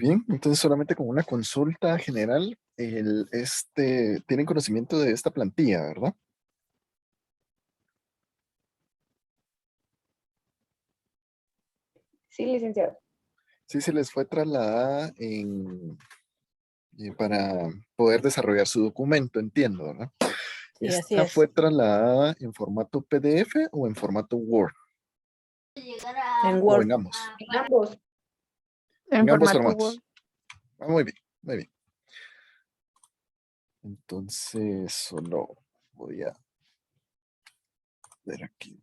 Bien, entonces solamente con una consulta general, tienen conocimiento de esta plantilla, ¿verdad? Sí, licenciado. Sí, se les fue trasladada para poder desarrollar su documento, entiendo, ¿verdad? Sí, así ¿Esta es. fue trasladada en formato PDF o en formato Word? En ¿O Word. en ambos? En ambos. En ambos formato formatos. Word. Ah, muy bien, muy bien. Entonces, solo voy a ver aquí.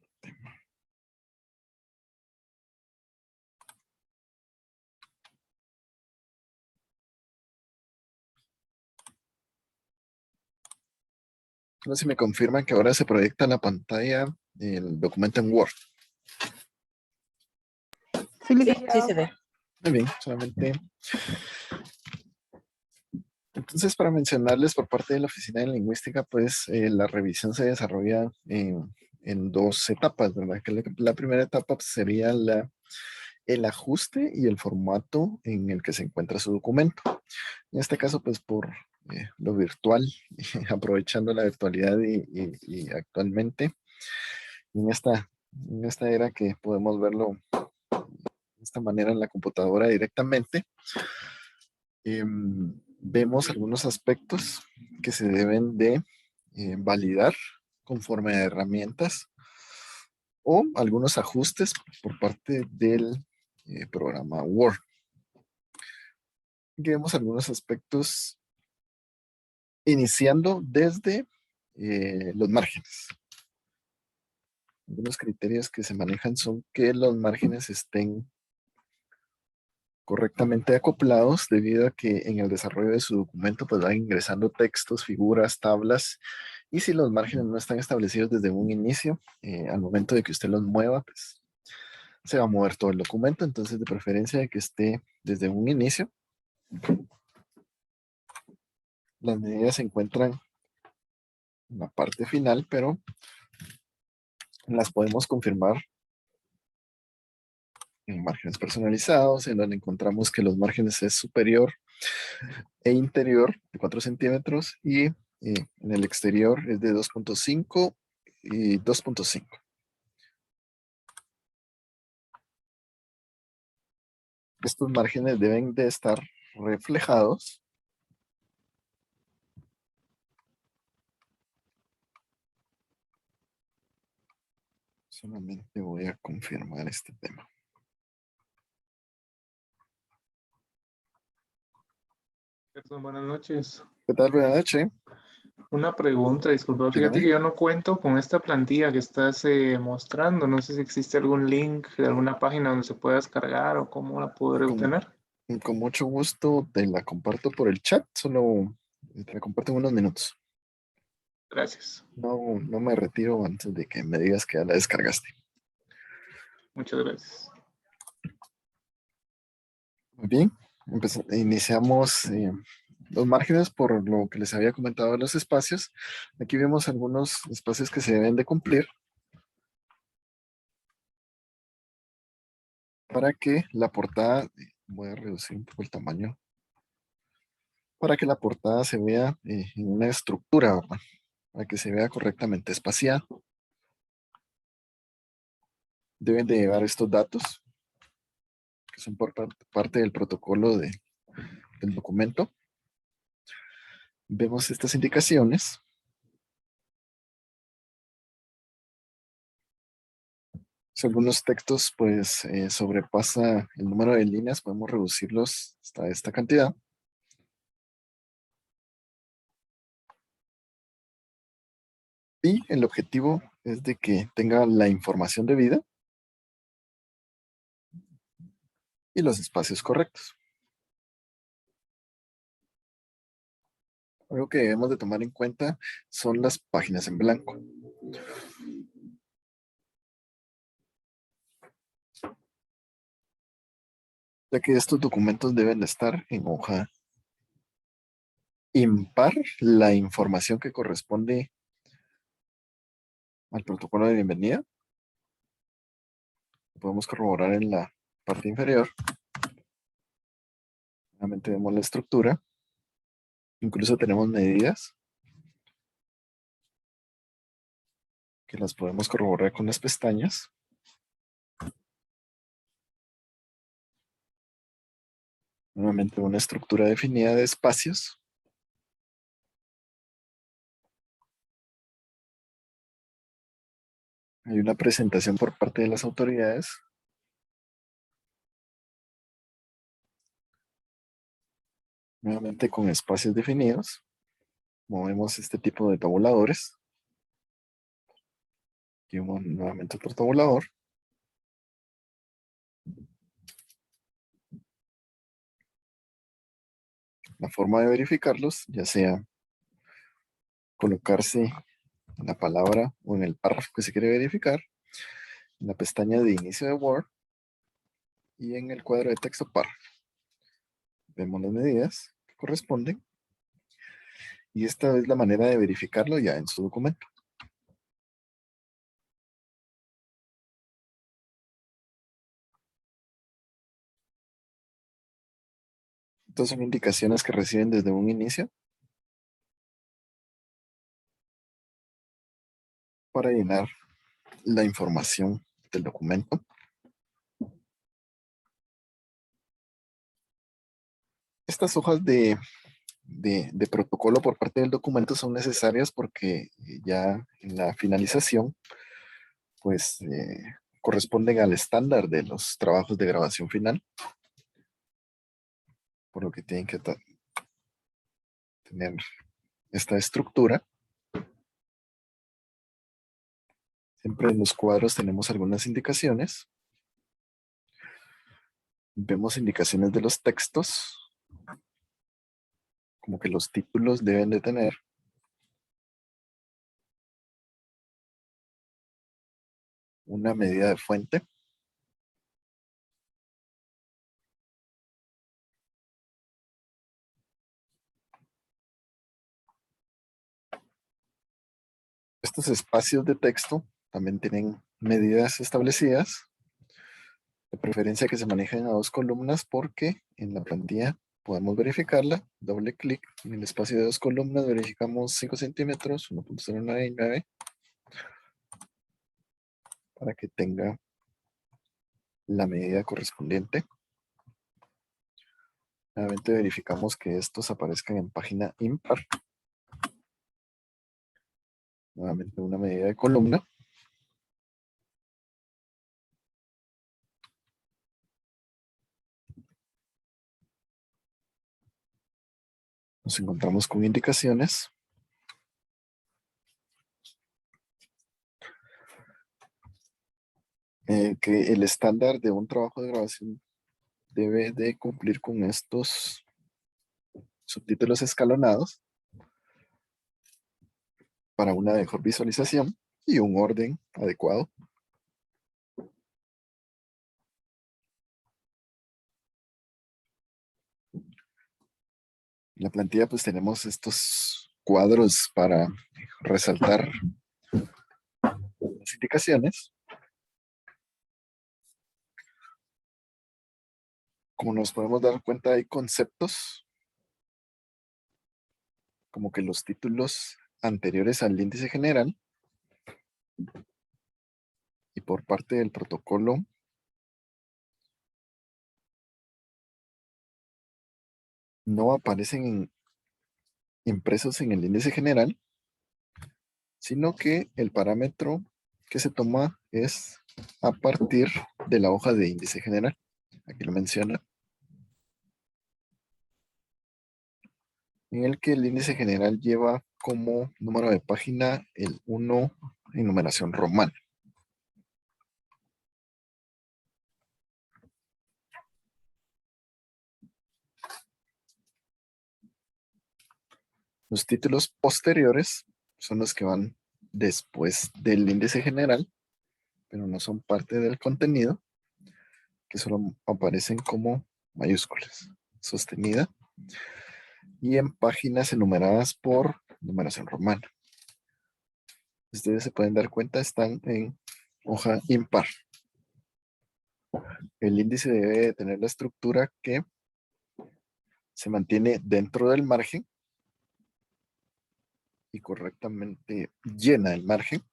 No sé si me confirman que ahora se proyecta en la pantalla el documento en Word. Sí, licenciado. sí se ve. Muy bien, solamente. Entonces, para mencionarles por parte de la Oficina de Lingüística, pues la revisión se desarrolla en dos etapas, ¿verdad? Que la primera etapa pues, sería el ajuste y el formato en el que se encuentra su documento. En este caso, pues por lo virtual, aprovechando la virtualidad y actualmente en esta era que podemos verlo de esta manera en la computadora directamente, vemos algunos aspectos que se deben de validar conforme a herramientas o algunos ajustes por parte del programa Word. Aquí vemos algunos aspectos iniciando desde los márgenes. Algunos criterios que se manejan son que los márgenes estén correctamente acoplados debido a que en el desarrollo de su documento pues van ingresando textos, figuras, tablas y si los márgenes no están establecidos desde un inicio, al momento de que usted los mueva pues se va a mover todo el documento, entonces de preferencia de que esté desde un inicio. Las medidas se encuentran en la parte final, pero las podemos confirmar en márgenes personalizados, en donde encontramos que los márgenes es superior e interior de 4 centímetros y en el exterior es de 2.5 y 2.5. Estos márgenes deben de estar reflejados solamente voy a confirmar este tema. Perdón, buenas noches. ¿Qué tal, buenas noches? Una pregunta, disculpa. Fíjate Dígame. que yo no cuento con esta plantilla que estás mostrando. No sé si existe algún link de alguna página donde se pueda descargar o cómo la podré Con, obtener. con mucho gusto te la comparto por el chat, solo te la comparto en unos minutos. Gracias. No me retiro antes de que me digas que ya la descargaste. Muchas gracias. Muy bien, iniciamos los márgenes por lo que les había comentado de los espacios. Aquí vemos algunos espacios que se deben de cumplir para que la portada, voy a reducir un poco el tamaño, para que la portada se vea en una estructura, ¿verdad? Para que se vea correctamente espaciada. Deben de llevar estos datos, que son por parte del protocolo del documento. Vemos estas indicaciones. Si algunos textos pues sobrepasa el número de líneas, podemos reducirlos hasta esta cantidad. Y el objetivo es de que tenga la información debida y los espacios correctos. Algo que debemos de tomar en cuenta son las páginas en blanco. Ya que estos documentos deben de estar en hoja impar, la información que corresponde al protocolo de bienvenida. Podemos corroborar en la parte inferior. Nuevamente vemos la estructura. Incluso tenemos medidas que las podemos corroborar con las pestañas. Nuevamente una estructura definida de espacios. Hay una presentación por parte de las autoridades. Nuevamente con espacios definidos. Movemos este tipo de tabuladores. Aquí nuevamente otro tabulador. La forma de verificarlos, ya sea colocarse en la palabra o en el párrafo que se quiere verificar, en la pestaña de inicio de Word y en el cuadro de texto párrafo. Vemos las medidas que corresponden y esta es la manera de verificarlo ya en su documento. Estas son indicaciones que reciben desde un inicio para llenar la información del documento. Estas hojas de protocolo por parte del documento son necesarias porque ya en la finalización pues corresponden al estándar de los trabajos de grabación final, por lo que tienen que tener esta estructura. Siempre en los cuadros tenemos algunas indicaciones. Vemos indicaciones de los textos, como que los títulos deben de tener una medida de fuente. Estos espacios de texto también tienen medidas establecidas, de preferencia que se manejen a 2 columnas porque en la plantilla podemos verificarla, doble clic en el espacio de 2 columnas, verificamos 5 centímetros, 1.099, para que tenga la medida correspondiente. Nuevamente verificamos que estos aparezcan en página impar. Nuevamente una medida de columna. Nos encontramos con indicaciones. Que el estándar de un trabajo de grabación debe de cumplir con estos subtítulos escalonados para una mejor visualización y un orden adecuado. En la plantilla pues tenemos estos cuadros para resaltar las indicaciones. Como nos podemos dar cuenta, hay conceptos como que los títulos anteriores al índice general y por parte del protocolo no aparecen impresos en el índice general, sino que el parámetro que se toma es a partir de la hoja de índice general. Aquí lo menciona. En el que el índice general lleva como número de página el 1 en numeración romana. Los títulos posteriores son los que van después del índice general, pero no son parte del contenido, que solo aparecen como mayúsculas, sostenida, y en páginas enumeradas por numeración romana. Ustedes se pueden dar cuenta, están en hoja impar. El índice debe tener la estructura que se mantiene dentro del margen y correctamente llena el margen.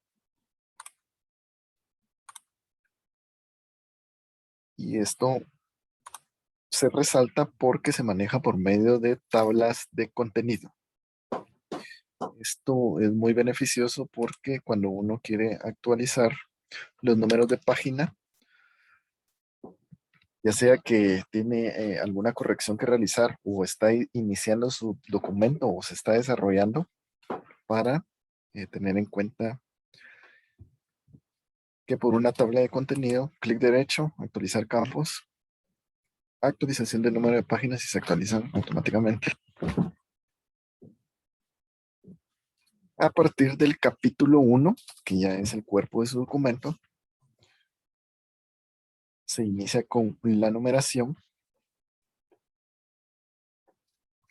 Y esto se resalta porque se maneja por medio de tablas de contenido. Esto es muy beneficioso porque cuando uno quiere actualizar los números de página, ya sea que tiene alguna corrección que realizar o está iniciando su documento o se está desarrollando, para tener en cuenta que por una tabla de contenido, clic derecho, actualizar campos, actualización del número de páginas y se actualizan automáticamente. A partir del capítulo 1, que ya es el cuerpo de su documento, se inicia con la numeración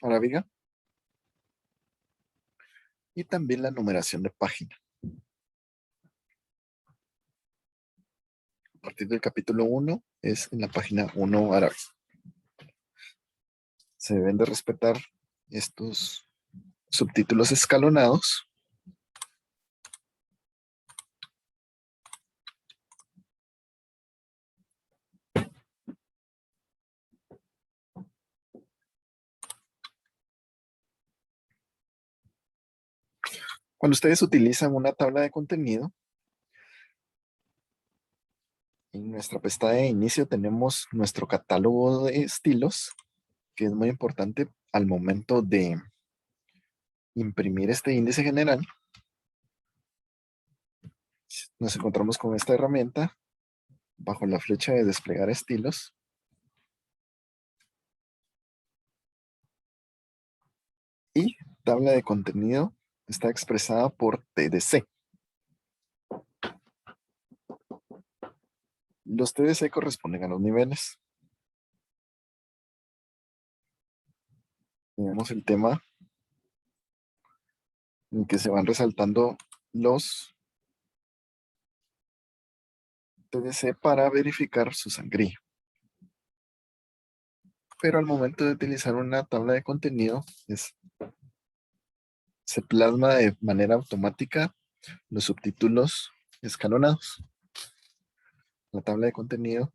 arábiga y también la numeración de página. A partir del capítulo 1 es en la página 1 arábiga. Se deben de respetar estos subtítulos escalonados. Cuando ustedes utilizan una tabla de contenido, en nuestra pestaña de inicio tenemos nuestro catálogo de estilos, que es muy importante al momento de imprimir este índice general. Nos encontramos con esta herramienta bajo la flecha de desplegar estilos. Y tabla de contenido está expresada por TDC. Los TDC corresponden a los niveles. Tenemos el tema en que se van resaltando los TDC para verificar su sangría. Pero al momento de utilizar una tabla de contenido, se plasma de manera automática los subtítulos escalonados. La tabla de contenido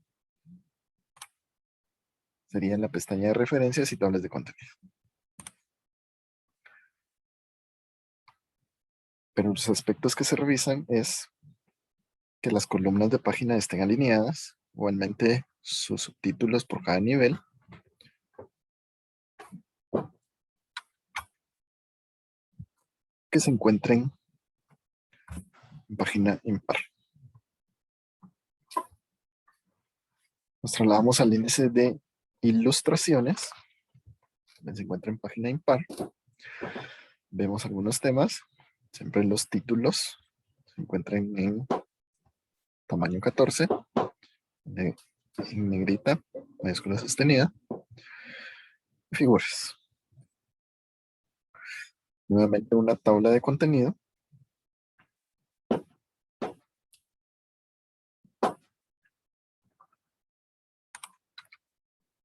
sería en la pestaña de referencias y tablas de contenido. Pero los aspectos que se revisan es que las columnas de página estén alineadas, igualmente sus subtítulos por cada nivel, que se encuentren en página impar. Nos trasladamos al índice de ilustraciones, se encuentra en página impar. Vemos algunos temas, siempre los títulos se encuentran en tamaño 14, en negrita, mayúscula sostenida, figuras. Nuevamente una tabla de contenido.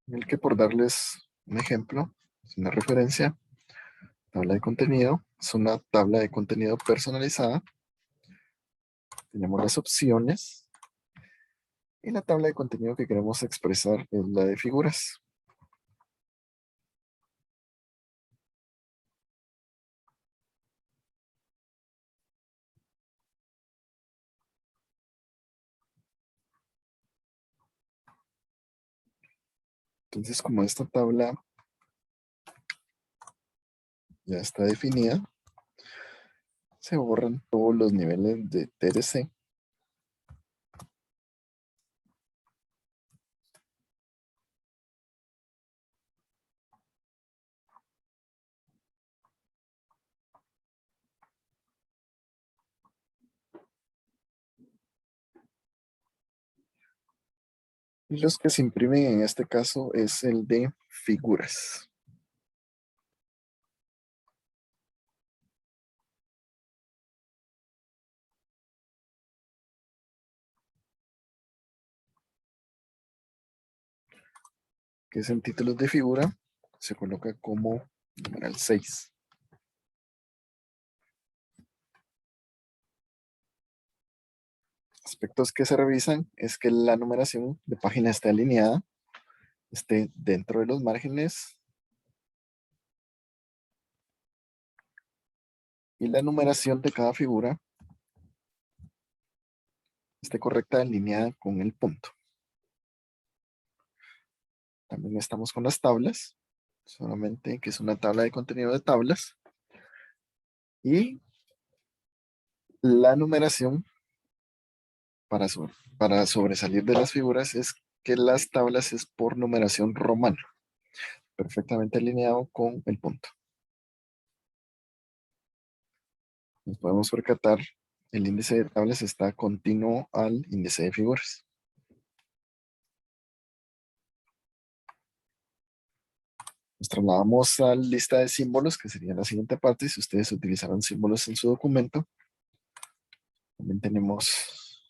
En el que, por darles un ejemplo, es una referencia, tabla de contenido, es una tabla de contenido personalizada. Tenemos las opciones y la tabla de contenido que queremos expresar es la de figuras. Entonces, como esta tabla ya está definida, se borran todos los niveles de TDC. Y los que se imprimen en este caso es el de figuras. Que es en títulos de figura, se coloca como numeral 6. Aspectos que se revisan es que la numeración de página esté alineada, esté dentro de los márgenes y la numeración de cada figura esté correcta alineada con el punto. También estamos con las tablas, solamente que es una tabla de contenido de tablas. Y la numeración para sobresalir de las figuras es que las tablas es por numeración romana, perfectamente alineado con el punto. Nos podemos percatar, el índice de tablas está continuo al índice de figuras. Nos trasladamos a la lista de símbolos, que sería la siguiente parte. Si ustedes utilizaran símbolos en su documento, también tenemos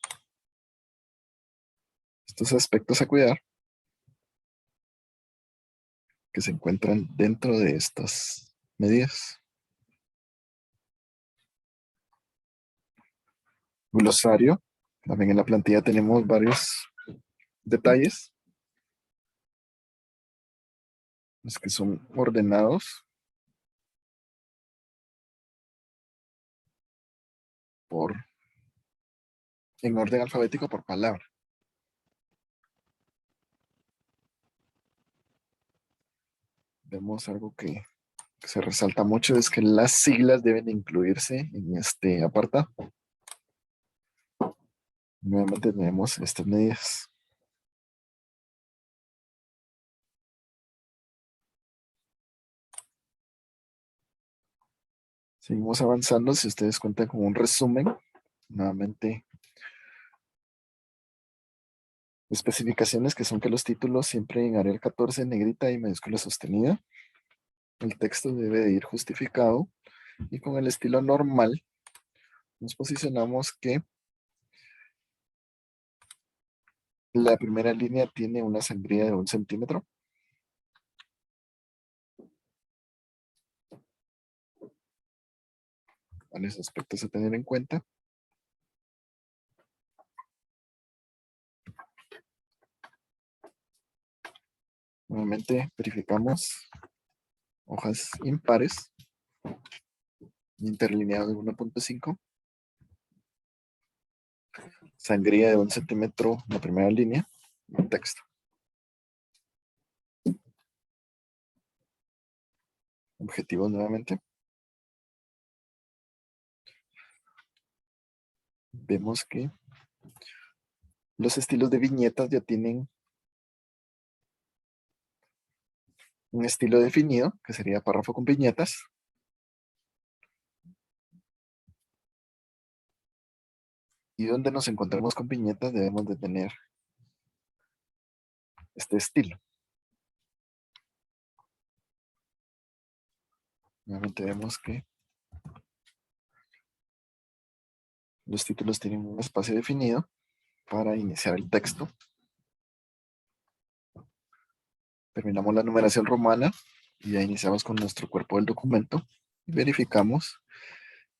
estos aspectos a cuidar que se encuentran dentro de estas medidas. Glosario. También en la plantilla tenemos varios detalles, los que son ordenados en orden alfabético por palabra. Vemos algo que se resalta mucho, es que las siglas deben incluirse en este apartado. Nuevamente tenemos estas medidas. Seguimos avanzando. Si ustedes cuentan con un resumen, nuevamente especificaciones que son que los títulos siempre en Arial 14 en negrita y mayúscula sostenida. El texto debe de ir justificado y con el estilo normal nos posicionamos que la primera línea tiene una sangría de 1 centímetro. Varios aspectos a tener en cuenta. Nuevamente verificamos hojas impares, interlineado de 1.5, sangría de 1 centímetro la primera línea y texto. Objetivos nuevamente. Vemos que los estilos de viñetas ya tienen un estilo definido, que sería párrafo con viñetas. Y donde nos encontramos con viñetas debemos de tener este estilo. Nuevamente vemos que los títulos tienen un espacio definido para iniciar el texto. Terminamos la numeración romana y ya iniciamos con nuestro cuerpo del documento y verificamos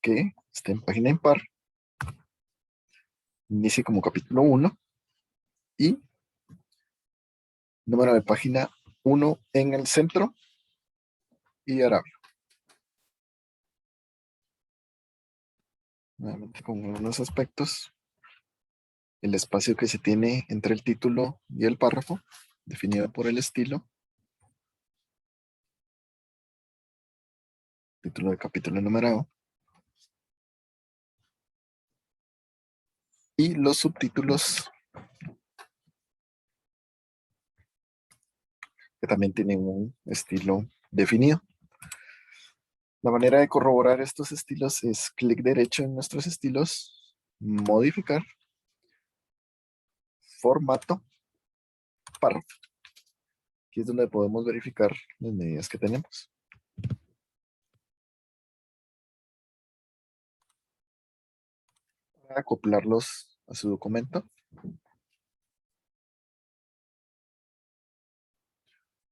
que esté en página impar, inicie como capítulo 1 y número de página 1 en el centro y Arabia. Nuevamente con algunos aspectos, el espacio que se tiene entre el título y el párrafo, definido por el estilo, título de capítulo numerado, y los subtítulos que también tienen un estilo definido. La manera de corroborar estos estilos es clic derecho en nuestros estilos, modificar, formato, párrafo. Aquí es donde podemos verificar las medidas que tenemos. Para acoplarlos a su documento.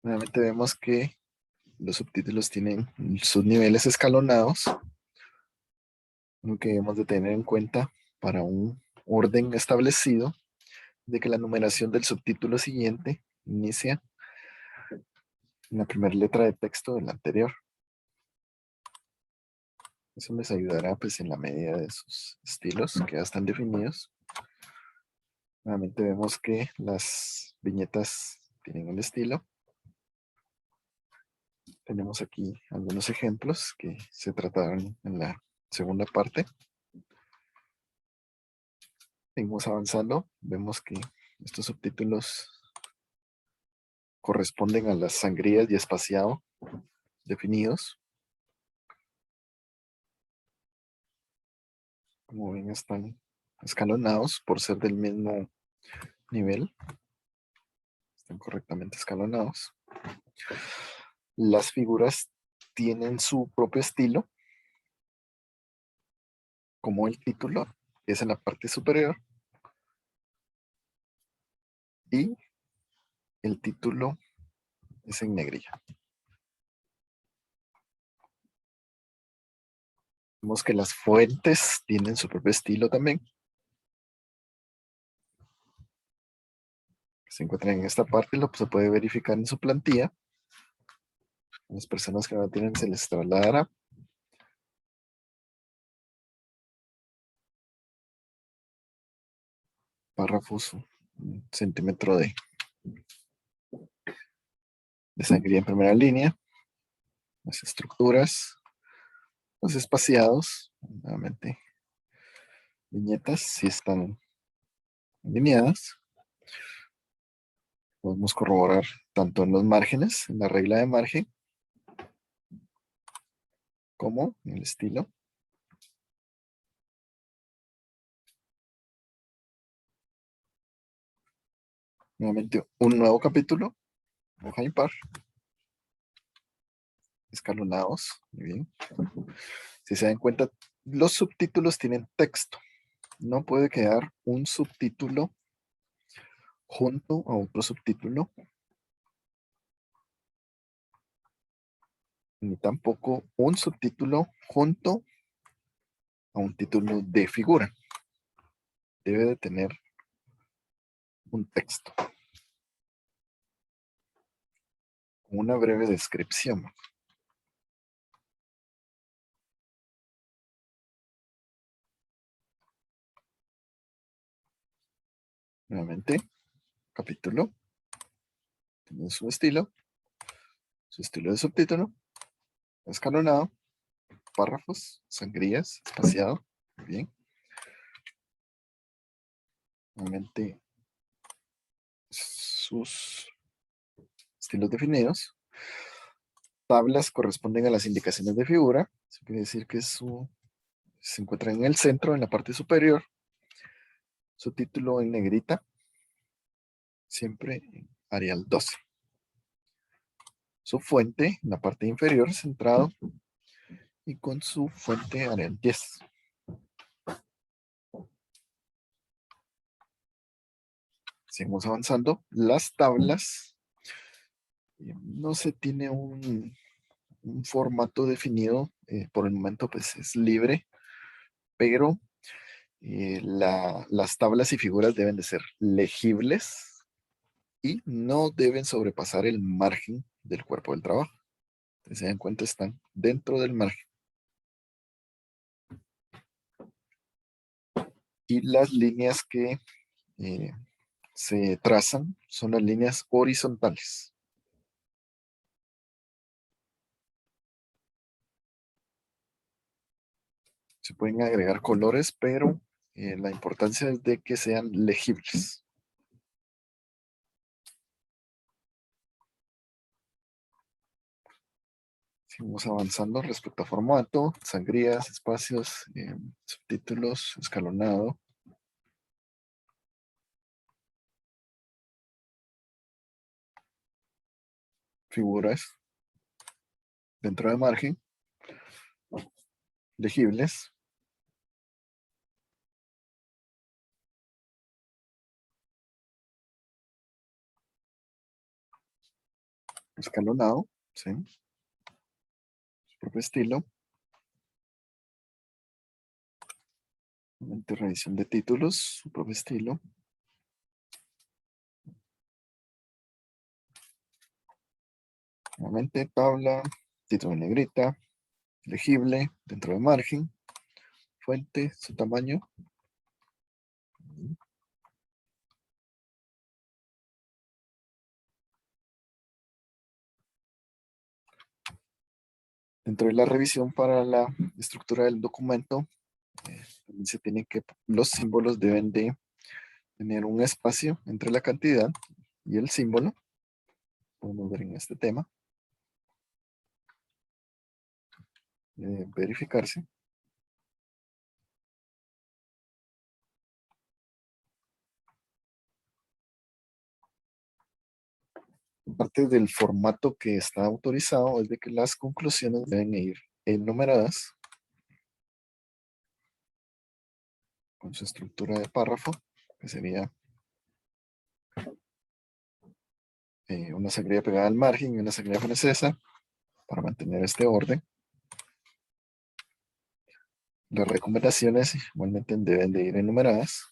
Nuevamente vemos que los subtítulos tienen sus niveles escalonados, lo que debemos de tener en cuenta para un orden establecido de que la numeración del subtítulo siguiente inicia en la primera letra de texto del anterior. Eso les ayudará pues en la medida de sus estilos que ya están definidos. Nuevamente vemos que las viñetas tienen un estilo. Tenemos aquí algunos ejemplos que se trataron en la segunda parte. Seguimos avanzando. Vemos que estos subtítulos corresponden a las sangrías y espaciado definidos. Como ven, están escalonados por ser del mismo nivel. Están correctamente escalonados. Las figuras tienen su propio estilo, como el título es en la parte superior y el título es en negrilla. Vemos que las fuentes tienen su propio estilo también. Se encuentran en esta parte, lo se puede verificar en su plantilla. A las personas que no la tienen se les trasladará. Párrafos, un centímetro de sangría en primera línea. Las estructuras, los espaciados, nuevamente viñetas, si están alineadas. Podemos corroborar tanto en los márgenes, en la regla de margen, como en el estilo. Nuevamente un nuevo capítulo, hoja impar, escalonados, muy bien. Si se dan cuenta, los subtítulos tienen texto. No puede quedar un subtítulo junto a otro subtítulo, ni tampoco un subtítulo junto a un título de figura. Debe de tener un texto, una breve descripción. Nuevamente, capítulo, tiene su estilo de subtítulo, escalonado, párrafos, sangrías, espaciado, muy bien. Nuevamente, sus estilos definidos. Tablas corresponden a las indicaciones de figura. Eso quiere decir que se encuentra en el centro, en la parte superior. Su título en negrita, siempre en Arial 12. Su fuente en la parte inferior, centrado, y con su fuente Arial 10. Seguimos avanzando. Las tablas, no se tiene un formato definido, por el momento pues es libre, pero las tablas y figuras deben de ser legibles y no deben sobrepasar el margen del cuerpo del trabajo. Si se dan cuenta, están dentro del margen. Y las líneas que se trazan son las líneas horizontales. Se pueden agregar colores, pero la importancia es de que sean legibles. Seguimos avanzando respecto a formato, sangrías, espacios, subtítulos, escalonado. Figuras dentro de margen, legibles. Escalonado, ¿sí? propio estilo. Nuevamente revisión de títulos, su propio estilo. Nuevamente tabla, título en negrita, legible, dentro de margen, fuente, su tamaño. Dentro de la revisión para la estructura del documento, también se tiene que, los símbolos deben de tener un espacio entre la cantidad y el símbolo. Podemos ver en este tema. Verificarse. Parte del formato que está autorizado es de que las conclusiones deben ir enumeradas con su estructura de párrafo, que sería una zagrilla pegada al margen y una zagrilla francesa para mantener este orden. Las recomendaciones igualmente deben de ir enumeradas.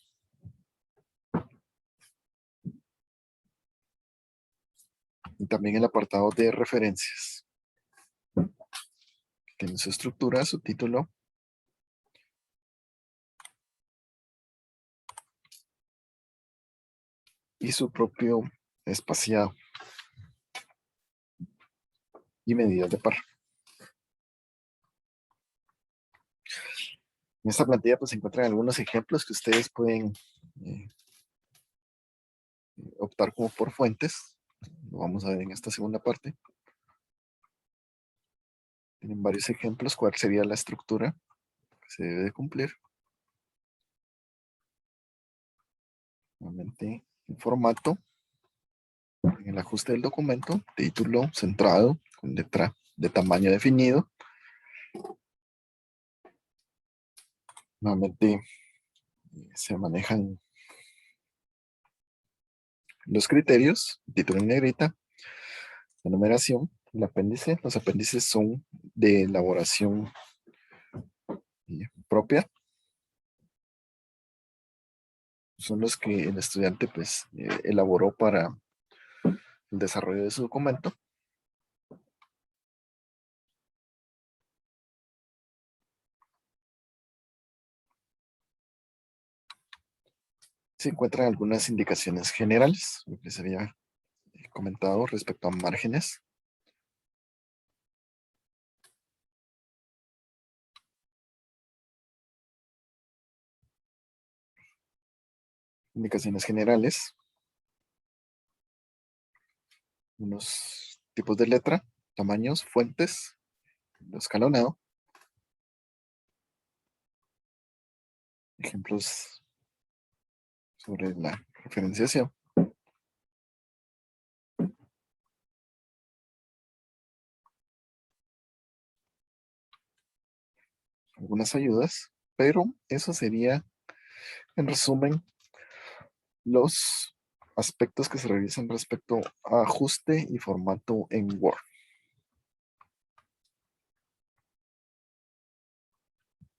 Y también el apartado de referencias. Tiene su estructura, su título. Y su propio espaciado. Y medidas de párrafo. En esta plantilla pues se encuentran algunos ejemplos que ustedes pueden optar como por fuentes. Lo vamos a ver en esta segunda parte. Tienen varios ejemplos, cuál sería la estructura que se debe de cumplir. Nuevamente, el formato, en el ajuste del documento, título centrado, con letra de tamaño definido. Nuevamente, se manejan los criterios, título en negrita, la numeración, el apéndice. Los apéndices son de elaboración propia. Son los que el estudiante pues elaboró para el desarrollo de su documento. Se encuentran algunas indicaciones generales, lo que se había comentado respecto a márgenes. Indicaciones generales. Unos tipos de letra, tamaños, fuentes, lo escalonado. Ejemplos sobre la referenciación. Algunas ayudas, pero eso sería, en resumen, los aspectos que se revisan respecto a ajuste y formato en Word.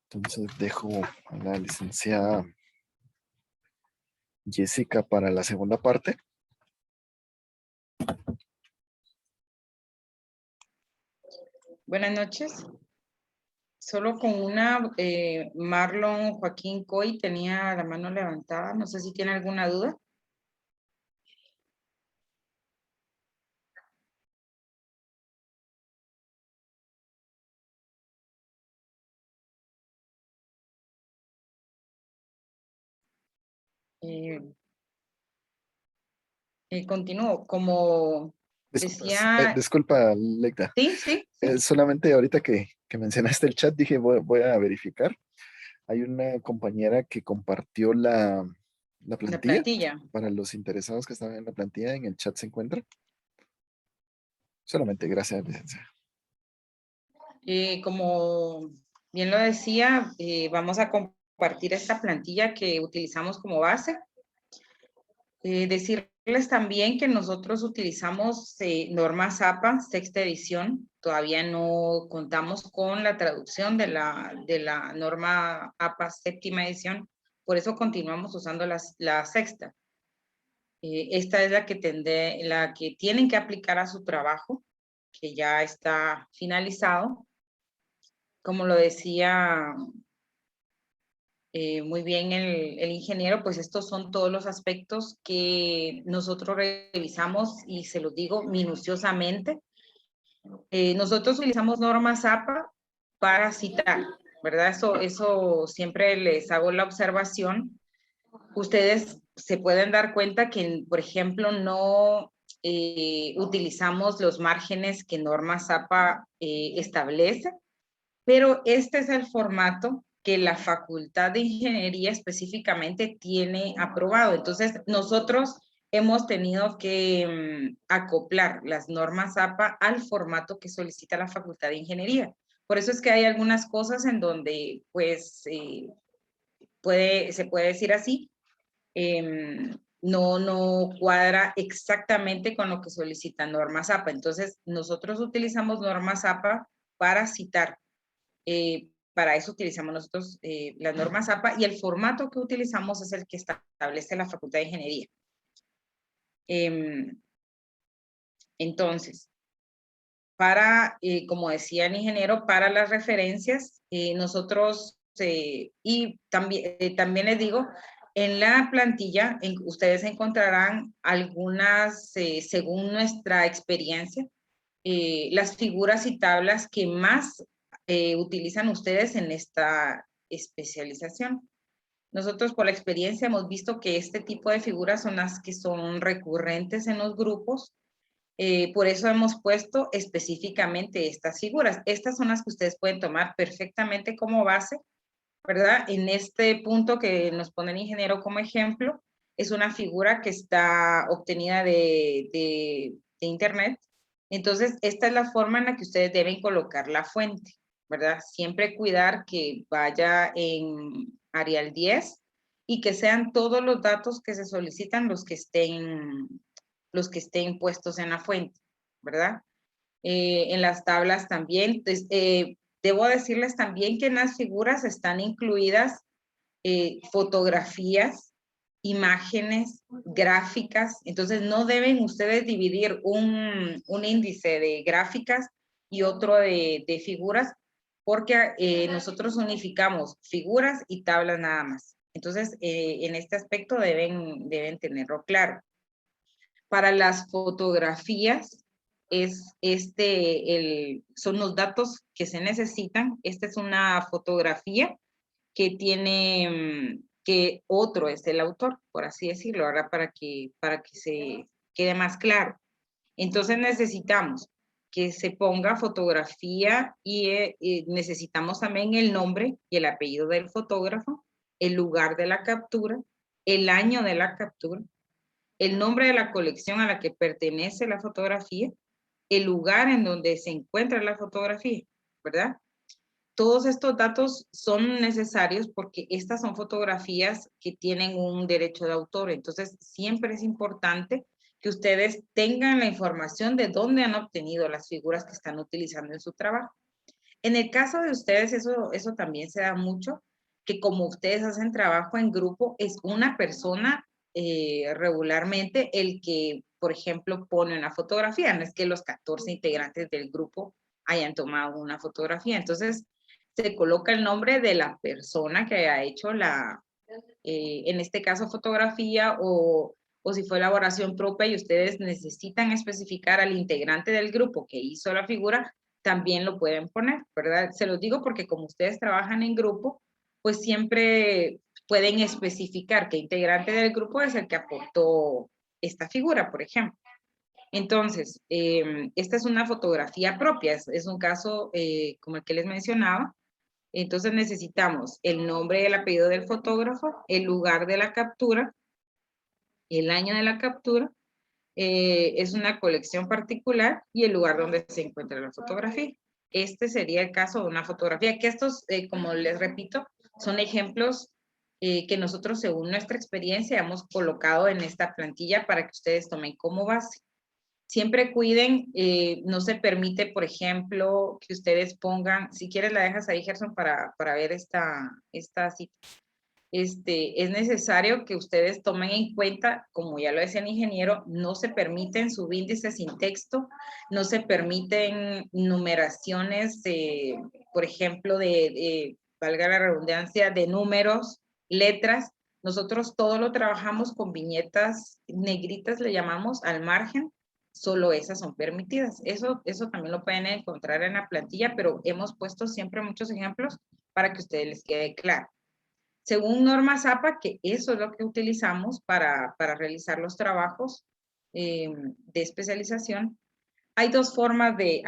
Entonces dejo a la licenciada Jessica para la segunda parte. Buenas noches. Solo con una, Marlon Joaquín Coy tenía la mano levantada. No sé si tiene alguna duda. Continúo. Como decía... Disculpa, Lecta. Sí, sí. Solamente ahorita que mencionaste el chat, dije voy a verificar. Hay una compañera que compartió la plantilla. Para los interesados que están en la plantilla, en el chat se encuentra. Solamente, gracias, licenciada. Como bien lo decía, vamos a compartir esta plantilla que utilizamos como base. Decirles también que nosotros utilizamos normas APA, sexta edición. Todavía no contamos con la traducción de la norma APA, séptima edición. Por eso continuamos usando la sexta. Esta es la que tienen que aplicar a su trabajo, que ya está finalizado. Como lo decía muy bien el ingeniero, pues estos son todos los aspectos que nosotros revisamos y se los digo minuciosamente. Nosotros utilizamos normas APA para citar, ¿verdad? Eso siempre les hago la observación. Ustedes se pueden dar cuenta que, por ejemplo, no utilizamos los márgenes que normas APA establece, pero este es el formato que la Facultad de Ingeniería específicamente tiene aprobado. Entonces, nosotros hemos tenido que acoplar las normas APA al formato que solicita la Facultad de Ingeniería. Por eso es que hay algunas cosas en donde, pues, se puede decir así, no cuadra exactamente con lo que solicitan normas APA. Entonces, nosotros utilizamos normas APA para citar. Para eso utilizamos nosotros las normas APA y el formato que utilizamos es el que establece la Facultad de Ingeniería. Entonces, como decía el ingeniero, para las referencias, nosotros, y también les digo, en la plantilla ustedes encontrarán algunas, según nuestra experiencia, las figuras y tablas que más utilizan ustedes en esta especialización. Nosotros por la experiencia hemos visto que este tipo de figuras son las que son recurrentes en los grupos. Por eso hemos puesto específicamente estas figuras. Estas son las que ustedes pueden tomar perfectamente como base, ¿verdad? En este punto que nos pone el ingeniero como ejemplo, es una figura que está obtenida de internet. Entonces, esta es la forma en la que ustedes deben colocar la fuente, ¿verdad? Siempre cuidar que vaya en Arial 10 y que sean todos los datos que se solicitan los que estén puestos en la fuente, ¿verdad? En las tablas también. Entonces, debo decirles también que en las figuras están incluidas fotografías, imágenes, gráficas. Entonces, no deben ustedes dividir un índice de gráficas y otro de figuras, porque nosotros unificamos figuras y tablas nada más. Entonces, en este aspecto deben tenerlo claro. Para las fotografías, son los datos que se necesitan. Esta es una fotografía que tiene, que otro es el autor, por así decirlo, ahora para que se quede más claro. Entonces necesitamos que se ponga fotografía y necesitamos también el nombre y el apellido del fotógrafo, el lugar de la captura, el año de la captura, el nombre de la colección a la que pertenece la fotografía, el lugar en donde se encuentra la fotografía, ¿verdad? Todos estos datos son necesarios porque estas son fotografías que tienen un derecho de autor. Entonces, siempre es importante que ustedes tengan la información de dónde han obtenido las figuras que están utilizando en su trabajo. En el caso de ustedes, eso también se da mucho, que como ustedes hacen trabajo en grupo, es una persona regularmente el que, por ejemplo, pone una fotografía. No es que los 14 integrantes del grupo hayan tomado una fotografía. Entonces, se coloca el nombre de la persona que haya hecho en este caso, fotografía o si fue elaboración propia y ustedes necesitan especificar al integrante del grupo que hizo la figura, también lo pueden poner, ¿verdad? Se los digo porque como ustedes trabajan en grupo, pues siempre pueden especificar qué integrante del grupo es el que aportó esta figura, por ejemplo. Entonces, esta es una fotografía propia, es un caso como el que les mencionaba. Entonces necesitamos el nombre y el apellido del fotógrafo, el lugar de la captura, el año de la captura, es una colección particular y el lugar donde se encuentra la fotografía. Este sería el caso de una fotografía, que estos, como les repito, son ejemplos que nosotros, según nuestra experiencia, hemos colocado en esta plantilla para que ustedes tomen como base. Siempre cuiden, no se permite, por ejemplo, que ustedes pongan, si quieres la dejas ahí, Gerson, para ver esta cita. Es necesario que ustedes tomen en cuenta, como ya lo decía el ingeniero, no se permiten subíndices sin texto, no se permiten numeraciones, por ejemplo, valga la redundancia, de números, letras. Nosotros todo lo trabajamos con viñetas negritas, le llamamos al margen, solo esas son permitidas. Eso también lo pueden encontrar en la plantilla, pero hemos puesto siempre muchos ejemplos para que a ustedes les quede claro. Según norma ZAPA, que eso es lo que utilizamos para realizar los trabajos de especialización, hay dos formas de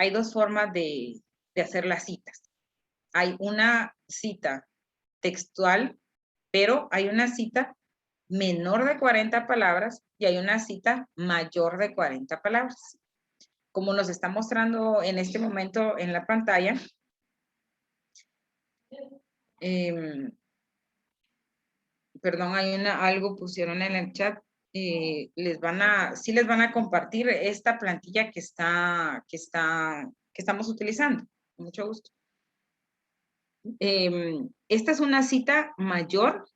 hacer las citas. Hay una cita textual, pero hay una cita menor de 40 palabras y hay una cita mayor de 40 palabras. Como nos está mostrando en este momento en la pantalla, perdón, hay algo pusieron en el chat, sí les van a compartir esta plantilla que estamos utilizando, con mucho gusto. Esta es una cita mayor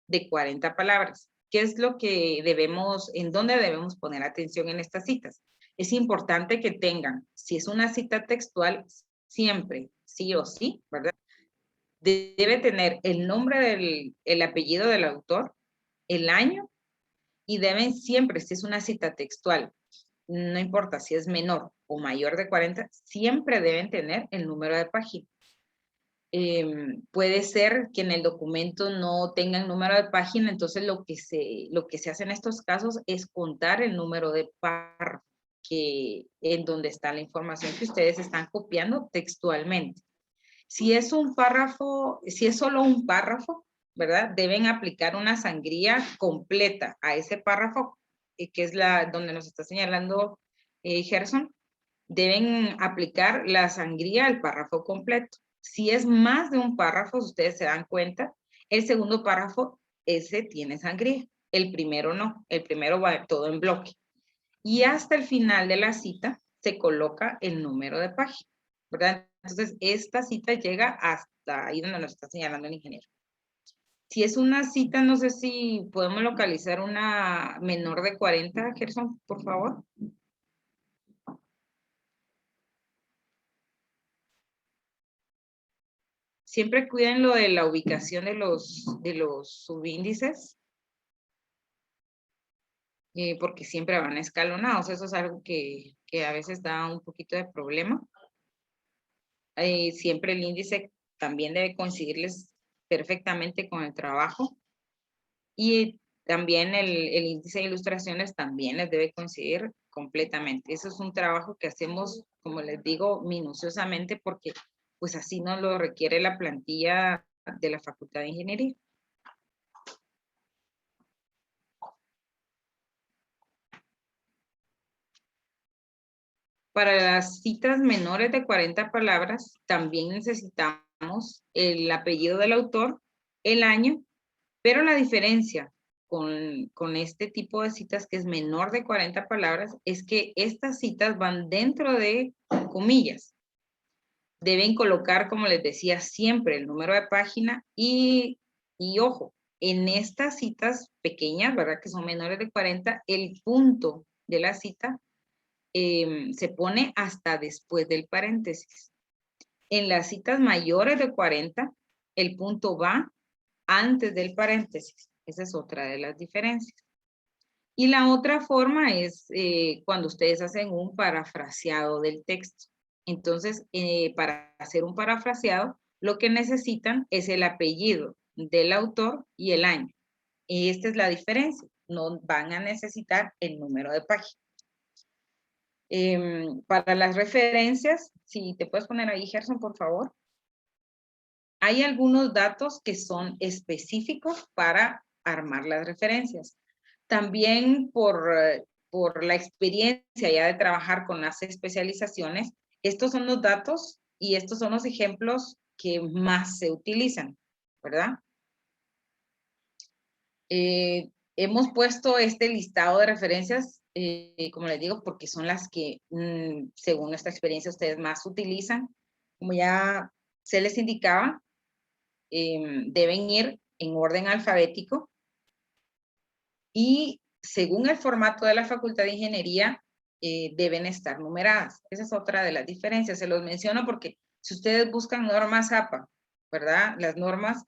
de 40 palabras. ¿Qué es lo que en dónde debemos poner atención en estas citas? Es importante que tengan, si es una cita textual, siempre, sí o sí, ¿verdad? Debe tener el nombre el apellido del autor, el año, y deben siempre, si es una cita textual, no importa si es menor o mayor de 40, siempre deben tener el número de página. Puede ser que en el documento no tengan número de página, entonces lo que se hace en estos casos es contar el número de párrafo en donde está la información que ustedes están copiando textualmente. Si es un párrafo, si es solo un párrafo, ¿verdad? Deben aplicar una sangría completa a ese párrafo, que es donde nos está señalando Gerson. Deben aplicar la sangría al párrafo completo. Si es más de un párrafo, ustedes se dan cuenta, el segundo párrafo, ese tiene sangría. El primero no, el primero va todo en bloque. Y hasta el final de la cita se coloca el número de página, ¿verdad? Entonces, esta cita llega hasta ahí donde nos está señalando el ingeniero. Si es una cita, no sé si podemos localizar una menor de 40, Gerson, por favor. Siempre cuiden lo de la ubicación de los subíndices, porque siempre van escalonados. Eso es algo que a veces da un poquito de problema. Siempre el índice también debe coincidirles perfectamente con el trabajo. Y también el índice de ilustraciones también les debe coincidir completamente. Eso es un trabajo que hacemos, como les digo, minuciosamente porque pues así nos lo requiere la plantilla de la Facultad de Ingeniería. Para las citas menores de 40 palabras, también necesitamos el apellido del autor, el año, pero la diferencia con este tipo de citas que es menor de 40 palabras es que estas citas van dentro de comillas. Deben colocar, como les decía, siempre el número de página y ojo, en estas citas pequeñas, ¿verdad? Que son menores de 40, el punto de la cita se pone hasta después del paréntesis. En las citas mayores de 40, el punto va antes del paréntesis. Esa es otra de las diferencias. Y la otra forma es cuando ustedes hacen un parafraseado del texto. Entonces, para hacer un parafraseado, lo que necesitan es el apellido del autor y el año. Y esta es la diferencia. No van a necesitar el número de página. Para las referencias, si te puedes poner ahí, Gerson, por favor. Hay algunos datos que son específicos para armar las referencias. También por la experiencia ya de trabajar con las especializaciones, estos son los datos y estos son los ejemplos que más se utilizan, ¿verdad? Hemos puesto este listado de referencias, como les digo, porque son las que, según nuestra experiencia, ustedes más utilizan. Como ya se les indicaba, deben ir en orden alfabético y según el formato de la Facultad de Ingeniería, deben estar numeradas. Esa es otra de las diferencias. Se los menciono porque si ustedes buscan normas APA, ¿verdad? Las normas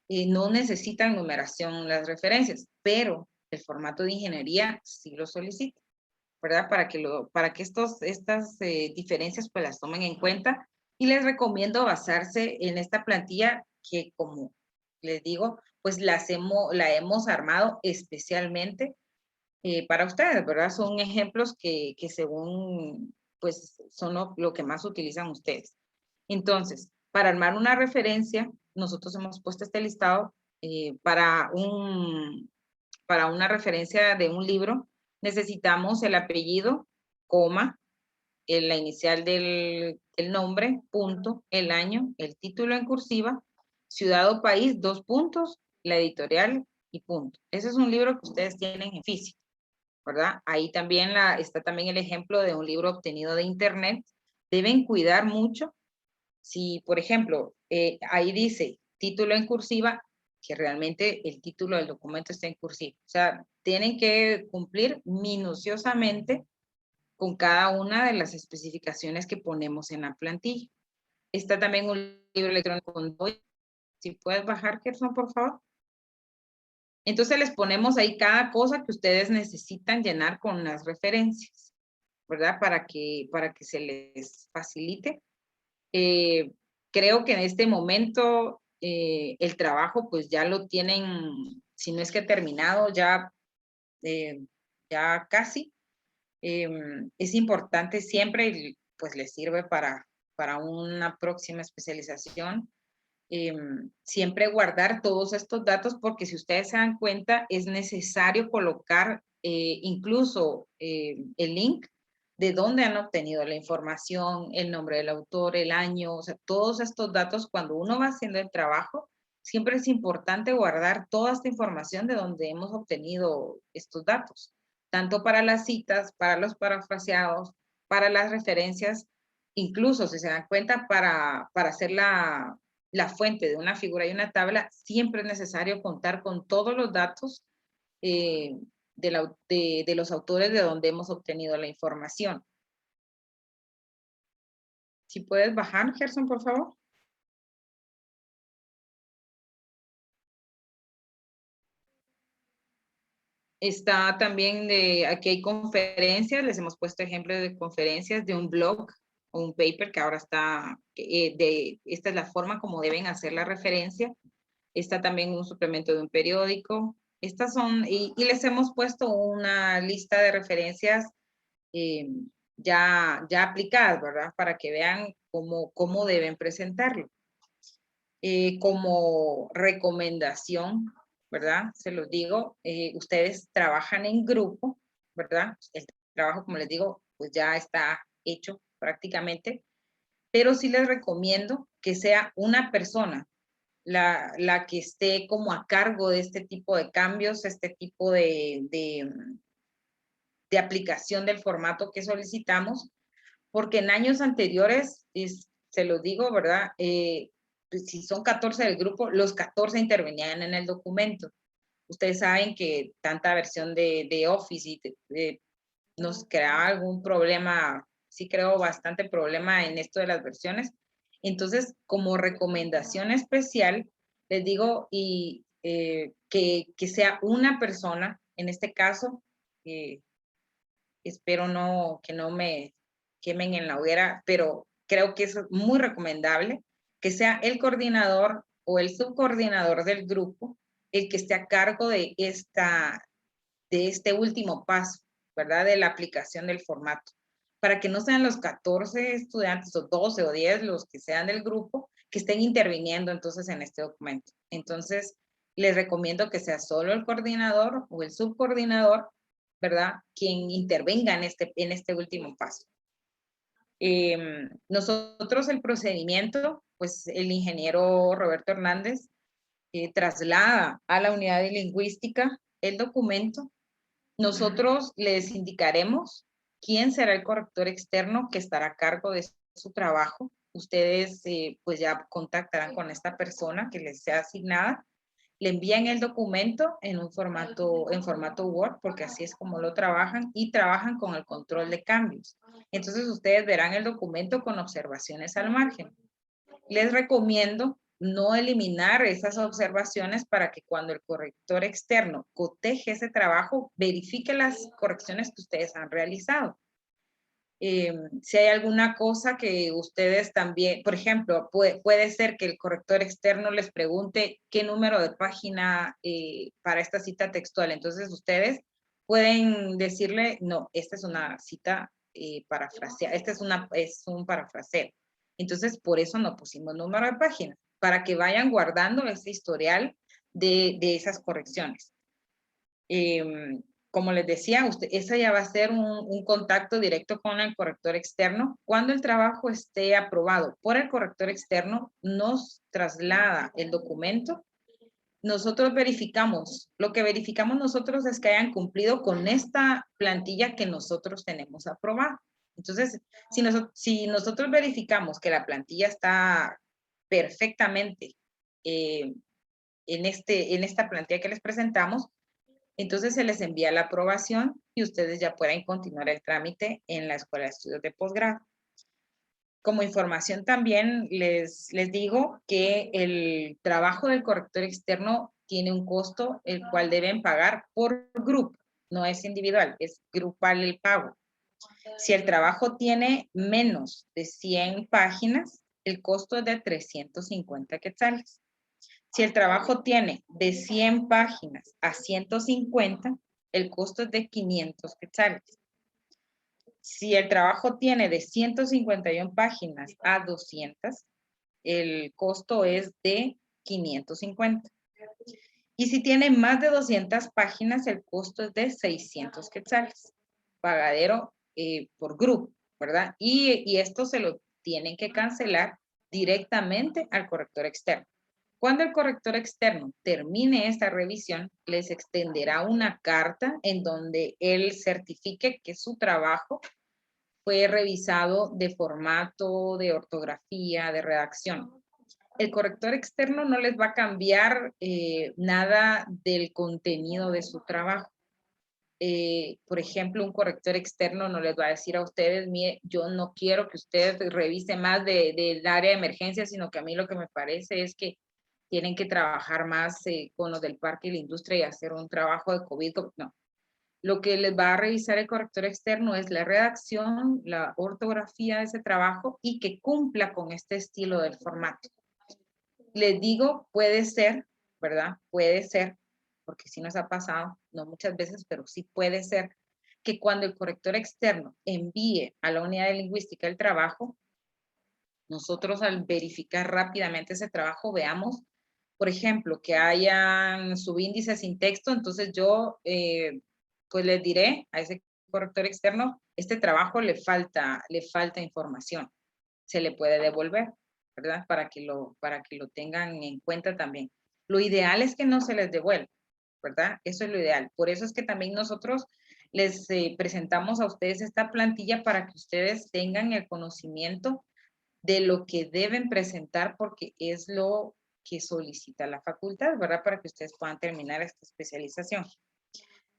no necesitan numeración las referencias, pero el formato de ingeniería sí lo solicita, ¿verdad? Para que estas diferencias pues las tomen en cuenta, y les recomiendo basarse en esta plantilla que, como les digo, pues la hemos armado especialmente para ustedes, ¿verdad? Son ejemplos que según, pues, son lo que más utilizan ustedes. Entonces, para armar una referencia, nosotros hemos puesto este listado para una referencia de un libro. Necesitamos el apellido, coma, la inicial del nombre, punto, el año, el título en cursiva, ciudad o país, 2 puntos, la editorial y punto. Ese es un libro que ustedes tienen en físico, ¿verdad? Ahí también está también el ejemplo de un libro obtenido de internet. Deben cuidar mucho si, por ejemplo, ahí dice título en cursiva, que realmente el título del documento está en cursiva. O sea, tienen que cumplir minuciosamente con cada una de las especificaciones que ponemos en la plantilla. Está también un libro electrónico con DOI. Si puedes bajar, Gerson, por favor. Entonces les ponemos ahí cada cosa que ustedes necesitan llenar con las referencias, ¿verdad? Para que se les facilite. Creo que en este momento el trabajo pues ya lo tienen, si no es que terminado, ya casi. Es importante siempre, y pues les sirve para una próxima especialización, siempre guardar todos estos datos, porque si ustedes se dan cuenta, es necesario colocar incluso el link de dónde han obtenido la información, el nombre del autor, el año, o sea, todos estos datos. Cuando uno va haciendo el trabajo, siempre es importante guardar toda esta información de donde hemos obtenido estos datos, tanto para las citas, para los parafraseados, para las referencias, incluso si se dan cuenta, para hacer la fuente de una figura y una tabla, siempre es necesario contar con todos los datos de los autores de donde hemos obtenido la información. Si puedes bajar, Gerson, por favor. Está también aquí hay conferencias, les hemos puesto ejemplos de conferencias de un blog o un paper que ahora está, esta es la forma como deben hacer la referencia. Está también un suplemento de un periódico. Estas son, y les hemos puesto una lista de referencias ya aplicadas, ¿verdad? Para que vean cómo deben presentarlo. Como recomendación, ¿verdad? Se los digo, ustedes trabajan en grupo, ¿verdad? El trabajo, como les digo, pues ya está hecho prácticamente, pero sí les recomiendo que sea una persona la que esté como a cargo de este tipo de cambios, este tipo de aplicación del formato que solicitamos, porque en años anteriores, se los digo, ¿verdad? Si son 14 del grupo, los 14 intervenían en el documento. Ustedes saben que tanta versión de Office nos crea algún problema, sí creo bastante problema en esto de las versiones. Entonces, como recomendación especial, les digo que sea una persona, en este caso, espero que no me quemen en la hoguera, pero creo que es muy recomendable que sea el coordinador o el subcoordinador del grupo el que esté a cargo de este último paso, ¿verdad? De la aplicación del formato, para que no sean los 14 estudiantes o 12 o 10 los que sean del grupo que estén interviniendo entonces en este documento. Entonces, les recomiendo que sea solo el coordinador o el subcoordinador, ¿verdad? Quien intervenga en este último paso. Nosotros el procedimiento, pues el ingeniero Roberto Hernández traslada a la unidad de lingüística el documento, nosotros les indicaremos quién será el corrector externo que estará a cargo de su trabajo. Ustedes pues ya contactarán con esta persona que les sea asignada. Le envían el documento en formato Word, porque así es como lo trabajan, y trabajan con el control de cambios. Entonces ustedes verán el documento con observaciones al margen. Les recomiendo no eliminar esas observaciones para que cuando el corrector externo coteje ese trabajo, verifique las correcciones que ustedes han realizado. Si hay alguna cosa que ustedes también, por ejemplo, puede ser que el corrector externo les pregunte qué número de página para esta cita textual. Entonces ustedes pueden decirle, no, esta es una cita parafraseada, es un parafraseo. Entonces por eso no pusimos número de página, para que vayan guardando ese historial de esas correcciones. Como les decía, esa ya va a ser un contacto directo con el corrector externo. Cuando el trabajo esté aprobado por el corrector externo, nos traslada el documento. Nosotros verificamos, lo que verificamos nosotros es que hayan cumplido con esta plantilla que nosotros tenemos aprobada. Entonces, si nosotros verificamos que la plantilla está perfectamente en esta plantilla que les presentamos, entonces se les envía la aprobación y ustedes ya pueden continuar el trámite en la Escuela de Estudios de Posgrado. Como información también les digo que el trabajo del corrector externo tiene un costo el cual deben pagar por grupo, no es individual, es grupal el pago. Si el trabajo tiene menos de 100 páginas, el costo es de 350 quetzales. Si el trabajo tiene de 100 páginas a 150, el costo es de 500 quetzales. Si el trabajo tiene de 151 páginas a 200, el costo es de 550. Y si tiene más de 200 páginas, el costo es de 600 quetzales. Pagadero por grupo, ¿verdad? Y esto se lo tienen que cancelar directamente al corrector externo. Cuando el corrector externo termine esta revisión, les extenderá una carta en donde él certifique que su trabajo fue revisado de formato, de ortografía, de redacción. El corrector externo no les va a cambiar nada del contenido de su trabajo. Por ejemplo, un corrector externo no les va a decir a ustedes, mire, yo no quiero que ustedes revisen más del área de emergencia, sino que a mí lo que me parece es que tienen que trabajar más con los del parque y la industria y hacer un trabajo de COVID. No. Lo que les va a revisar el corrector externo es la redacción, la ortografía de ese trabajo y que cumpla con este estilo del formato. Les digo, puede ser, ¿verdad? Puede ser, porque sí nos ha pasado, no muchas veces, pero sí puede ser, que cuando el corrector externo envíe a la unidad de lingüística el trabajo, nosotros al verificar rápidamente ese trabajo veamos, por ejemplo, que hayan subíndices sin texto, entonces yo pues les diré a ese corrector externo, este trabajo le falta información, se le puede devolver, ¿verdad? Para que lo tengan en cuenta también. Lo ideal es que no se les devuelva, ¿verdad? Eso es lo ideal. Por eso es que también nosotros les presentamos a ustedes esta plantilla para que ustedes tengan el conocimiento de lo que deben presentar porque es lo que solicita la facultad, ¿verdad? Para que ustedes puedan terminar esta especialización.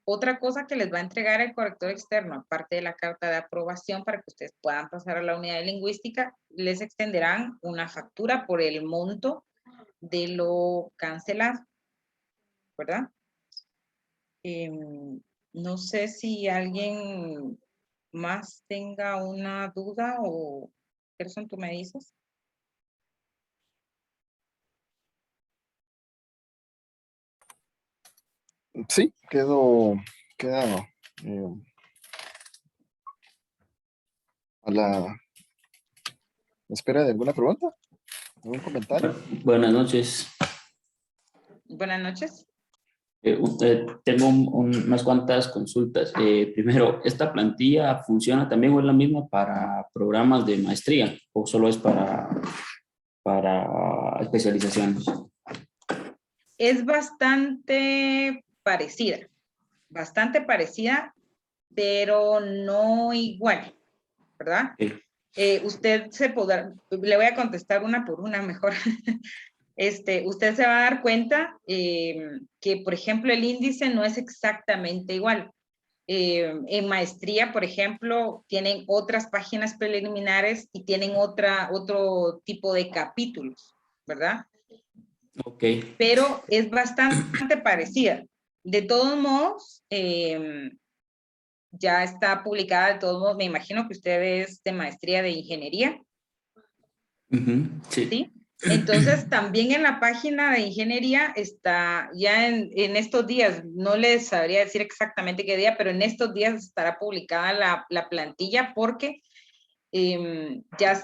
Otra cosa que les va a entregar el corrector externo, aparte de la carta de aprobación para que ustedes puedan pasar a la unidad de lingüística, les extenderán una factura por el monto de lo cancelado, ¿verdad? No sé si alguien más tenga una duda o, Gerson, tú me dices. Sí, queda a la espera de alguna pregunta, algún comentario. Buenas noches. Buenas noches. Tengo unas cuantas consultas. Primero, ¿esta plantilla funciona también o es la misma para programas de maestría o solo es para especializaciones? Es bastante parecida, pero no igual, ¿verdad? Ok. Usted se podrá, le voy a contestar una por una mejor. Usted se va a dar cuenta que, por ejemplo, el índice no es exactamente igual. En maestría, por ejemplo, tienen otras páginas preliminares y tienen otro tipo de capítulos, ¿verdad? Ok. Pero es bastante parecida. De todos modos, ya está publicada, de todos modos, me imagino que usted es de maestría de ingeniería, Ujú, sí. ¿sí? Entonces, también en la página de ingeniería está, ya en estos días, no les sabría decir exactamente qué día, pero en estos días estará publicada la plantilla porque ya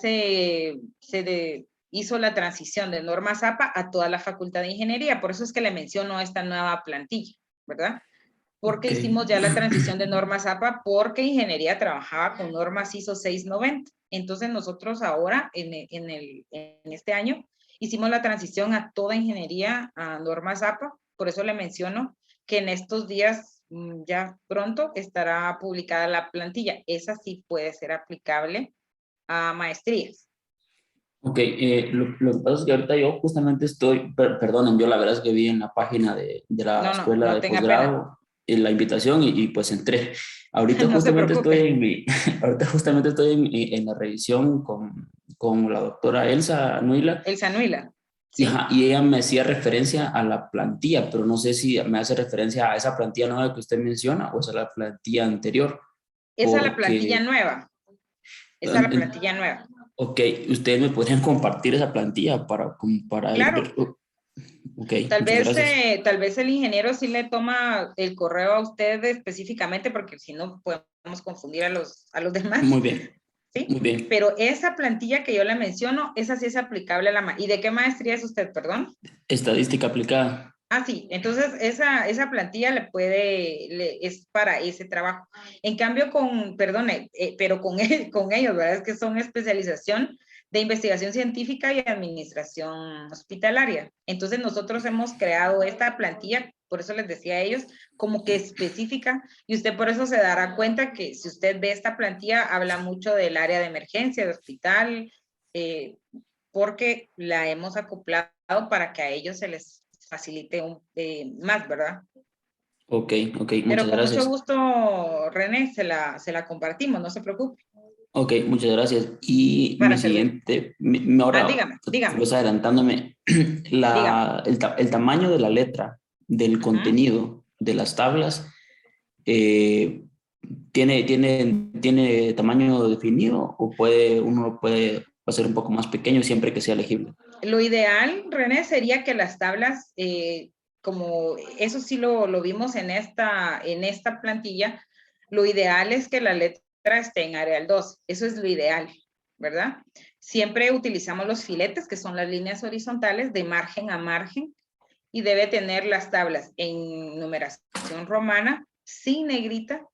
hizo la transición de normas APA a toda la facultad de ingeniería. Por eso es que le menciono esta nueva plantilla, ¿verdad? Porque Ok. hicimos ya la transición de normas APA porque ingeniería trabajaba con normas ISO 690. Entonces nosotros ahora, en este año, hicimos la transición a toda ingeniería a normas APA. Por eso le menciono que en estos días, ya pronto, estará publicada la plantilla. Esa sí puede ser aplicable a maestrías. Ok, lo que pasa es que ahorita yo justamente estoy, perdonen, yo la verdad es que vi en la página de la No, no, escuela no de tenga pena. posgrado la invitación y pues entré. Ahorita No se justamente estoy preocupe. en ahorita justamente estoy en la revisión con la doctora Elsa Nuila Elsa Nuila, y, ¿sí? y ella me hacía referencia a la plantilla, pero no sé si me hace referencia a esa plantilla nueva que usted menciona o es a la plantilla anterior, Esa es la plantilla porque, nueva. Esa es la plantilla nueva. ok, ustedes me podrían compartir esa plantilla para ir Claro. ver. Ok, muchas gracias. Tal vez el ingeniero sí le toma el correo a usted específicamente, porque si no podemos confundir a los demás, Muy bien, ¿sí? muy bien. Pero esa plantilla que yo le menciono, esa sí es aplicable a la... ¿Y de qué maestría es usted, perdón? Estadística aplicada. Ah, sí, entonces esa plantilla es para ese trabajo. En cambio, pero con ellos, ¿verdad? Es que son especialización de investigación científica y administración hospitalaria. Entonces nosotros hemos creado esta plantilla, por eso les decía a ellos, como que específica, y usted por eso se dará cuenta que si usted ve esta plantilla, habla mucho del área de emergencia, de hospital, porque la hemos acoplado para que a ellos se les facilite más, ¿verdad? Ok, ok, Pero muchas con mucho gracias. gusto, René, se la compartimos, no se preocupe, Ok, muchas gracias. Y mi para servir. siguiente, Ah, ahora, dígame, tal dígame, vez adelantándome, dígame. el tamaño de la letra, del Ujú. contenido, de las tablas, eh, ¿tiene tamaño definido o uno puede hacer un poco más pequeño siempre que sea legible? Lo ideal, René, sería que las tablas, como eso sí lo vimos en esta plantilla, lo ideal es que la letra esté en Arial 2. Eso es lo ideal, ¿verdad? Siempre utilizamos los filetes, que son las líneas horizontales de margen a margen, y debe tener las tablas en numeración romana, sin negrita,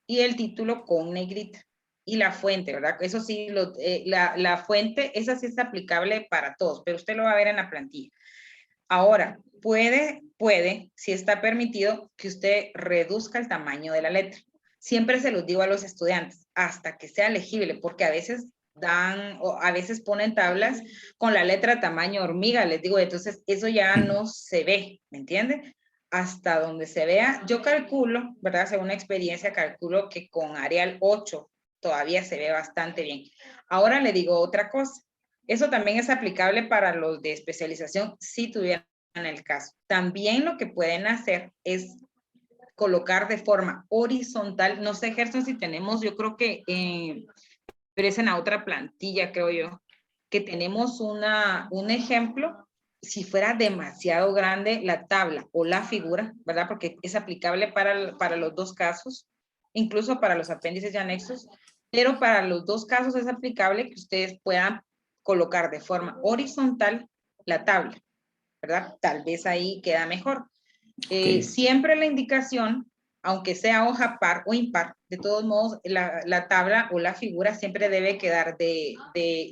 y el título con negrita. Y la fuente, ¿verdad? Eso sí, la fuente, esa sí es aplicable para todos, pero usted lo va a ver en la plantilla. Ahora, puede, si está permitido, que usted reduzca el tamaño de la letra. Siempre se los digo a los estudiantes, hasta que sea legible, porque a veces a veces ponen tablas con la letra tamaño hormiga, les digo, entonces eso ya no se ve, ¿me entiende? Hasta donde se vea, yo calculo, ¿verdad? Según la experiencia, calculo que con Arial 8 todavía se ve bastante bien. Ahora le digo otra cosa. Eso también es aplicable para los de especialización si tuvieran el caso. También lo que pueden hacer es colocar de forma horizontal, no sé, Gerson, si tenemos, yo creo que pero es en la otra plantilla, creo yo, que tenemos un ejemplo, si fuera demasiado grande la tabla o la figura, ¿verdad? Porque es aplicable para los dos casos, incluso para los apéndices y anexos, pero para los dos casos es aplicable que ustedes puedan colocar de forma horizontal la tabla, ¿verdad? Tal vez ahí queda mejor. Ok, Siempre la indicación, aunque sea hoja par o impar, de todos modos, la tabla o la figura siempre debe quedar de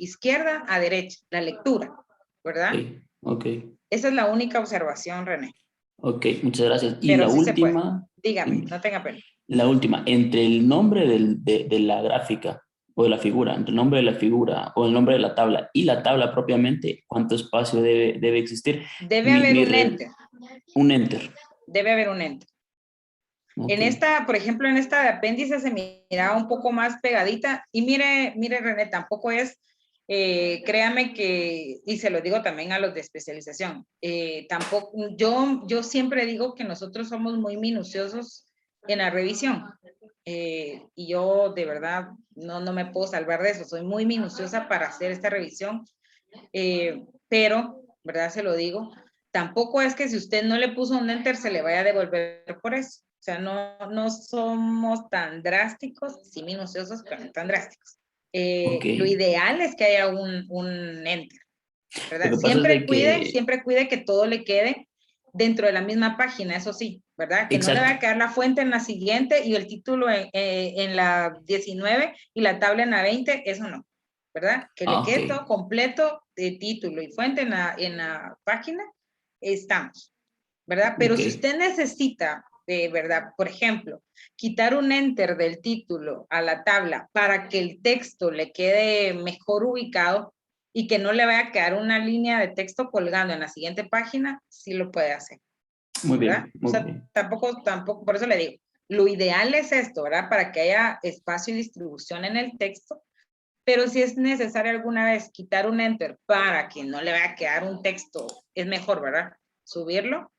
izquierda a derecha, la lectura, ¿verdad? ok, ok. Esa es la única observación, René. Ok, muchas gracias. Y Pero la sí se puede. última, Dígame, no tenga pena. la última, entre el nombre de la gráfica o de la figura, entre el nombre de la figura o el nombre de la tabla y la tabla propiamente, ¿cuánto espacio debe existir? Debe haber un enter. Un enter. Debe haber un enter. Ok. En esta, por ejemplo, en esta de apéndice se miraba un poco más pegadita. Y mire, René, tampoco es, créame que, y se lo digo también a los de especialización, tampoco, yo siempre digo que nosotros somos muy minuciosos en la revisión. Y yo de verdad no me puedo salvar de eso. Soy muy minuciosa para hacer esta revisión. Pero, ¿verdad? Se lo digo. Tampoco es que si usted no le puso un enter se le vaya a devolver por eso. O sea, no somos tan drásticos, sí minuciosos, pero no tan drásticos. Ok. Lo ideal es que haya un enter, ¿verdad? Lo que pasa es de Siempre cuide que todo le quede dentro de la misma página, eso sí, ¿verdad? Que no le va Exacto. a quedar la fuente en la siguiente y el título en la 19 y la tabla en la 20, eso no, ¿verdad? Que le quede Ok. todo completo de título y fuente en la página, estamos, ¿verdad? Pero Ok. si usted necesita, ¿verdad? Por ejemplo, quitar un enter del título a la tabla para que el texto le quede mejor ubicado y que no le vaya a quedar una línea de texto colgando en la siguiente página, sí lo puede hacer, Muy ¿verdad? bien. O Muy sea, bien. tampoco, por eso le digo, lo ideal es esto, ¿verdad? Para que haya espacio y distribución en el texto, pero si es necesario alguna vez quitar un enter para que no le vaya a quedar un texto, es mejor, ¿verdad? Subirlo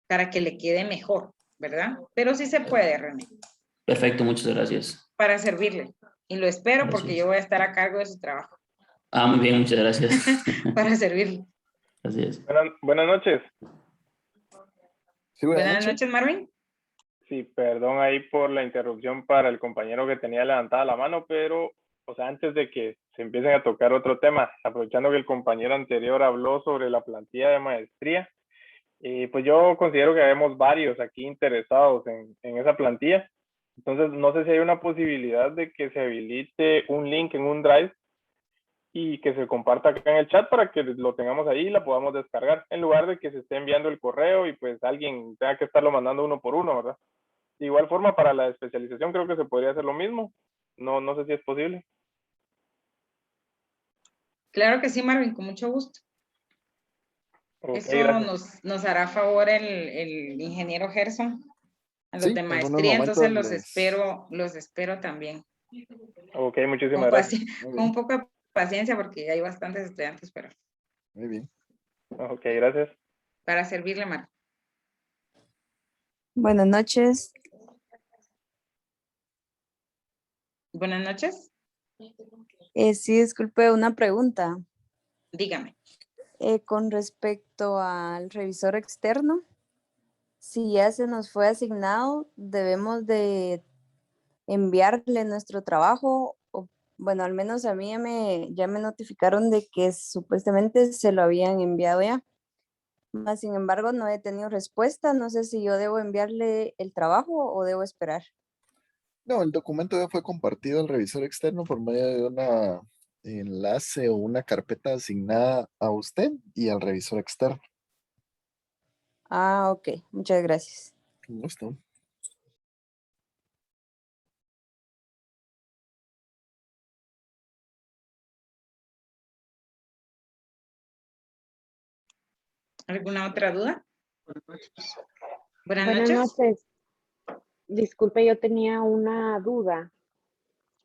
para que le quede mejor, ¿verdad? Pero sí se puede, René, Perfecto, muchas gracias. para servirle. Y lo espero porque yo Gracias. voy a estar a cargo de su trabajo. Ah, muy bien, muchas gracias. Para servirle. Gracias. Buenas noches. Sí, Buenas noches, Marvin. Sí, perdón ahí por la interrupción para el compañero que tenía levantada la mano, pero, o sea, antes de que se empiecen a tocar otro tema, aprovechando que el compañero anterior habló sobre la plantilla de maestría, pues yo considero que habemos varios aquí interesados en esa plantilla. Entonces, no sé si hay una posibilidad de que se habilite un link en un Drive y que se comparta acá en el chat para que lo tengamos ahí y la podamos descargar, en lugar de que se esté enviando el correo y pues alguien tenga que estarlo mandando uno por uno, ¿verdad? De igual forma, para la especialización creo que se podría hacer lo mismo. No sé si es posible. Claro que sí, Marvin, con mucho gusto. Ok, Eso gracias. nos hará favor el ingeniero Gerson. A los Sí, de en algunos maestría, momentos entonces les... los espero también. Ok, Con, muchísimas gracias. Muy con un bien, poco de paciencia porque hay bastantes estudiantes, pero muy bien. Ok, gracias. para servirle, Marvin. Buenas noches. Buenas noches. Sí, disculpe, una pregunta. Dígame. Con respecto al revisor externo, si ya se nos fue asignado, debemos de enviarle nuestro trabajo. O, bueno, al menos a mí ya me notificaron de que supuestamente se lo habían enviado ya. Mas, sin embargo, no he tenido respuesta. No sé si yo debo enviarle el trabajo o debo esperar. No, el documento ya fue compartido al revisor externo por medio de una enlace o una carpeta asignada a usted y al revisor externo. Ah, ok. Muchas gracias. Con gusto. ¿Alguna otra duda? Buenas Buenas noches. noches. Disculpe, yo tenía una duda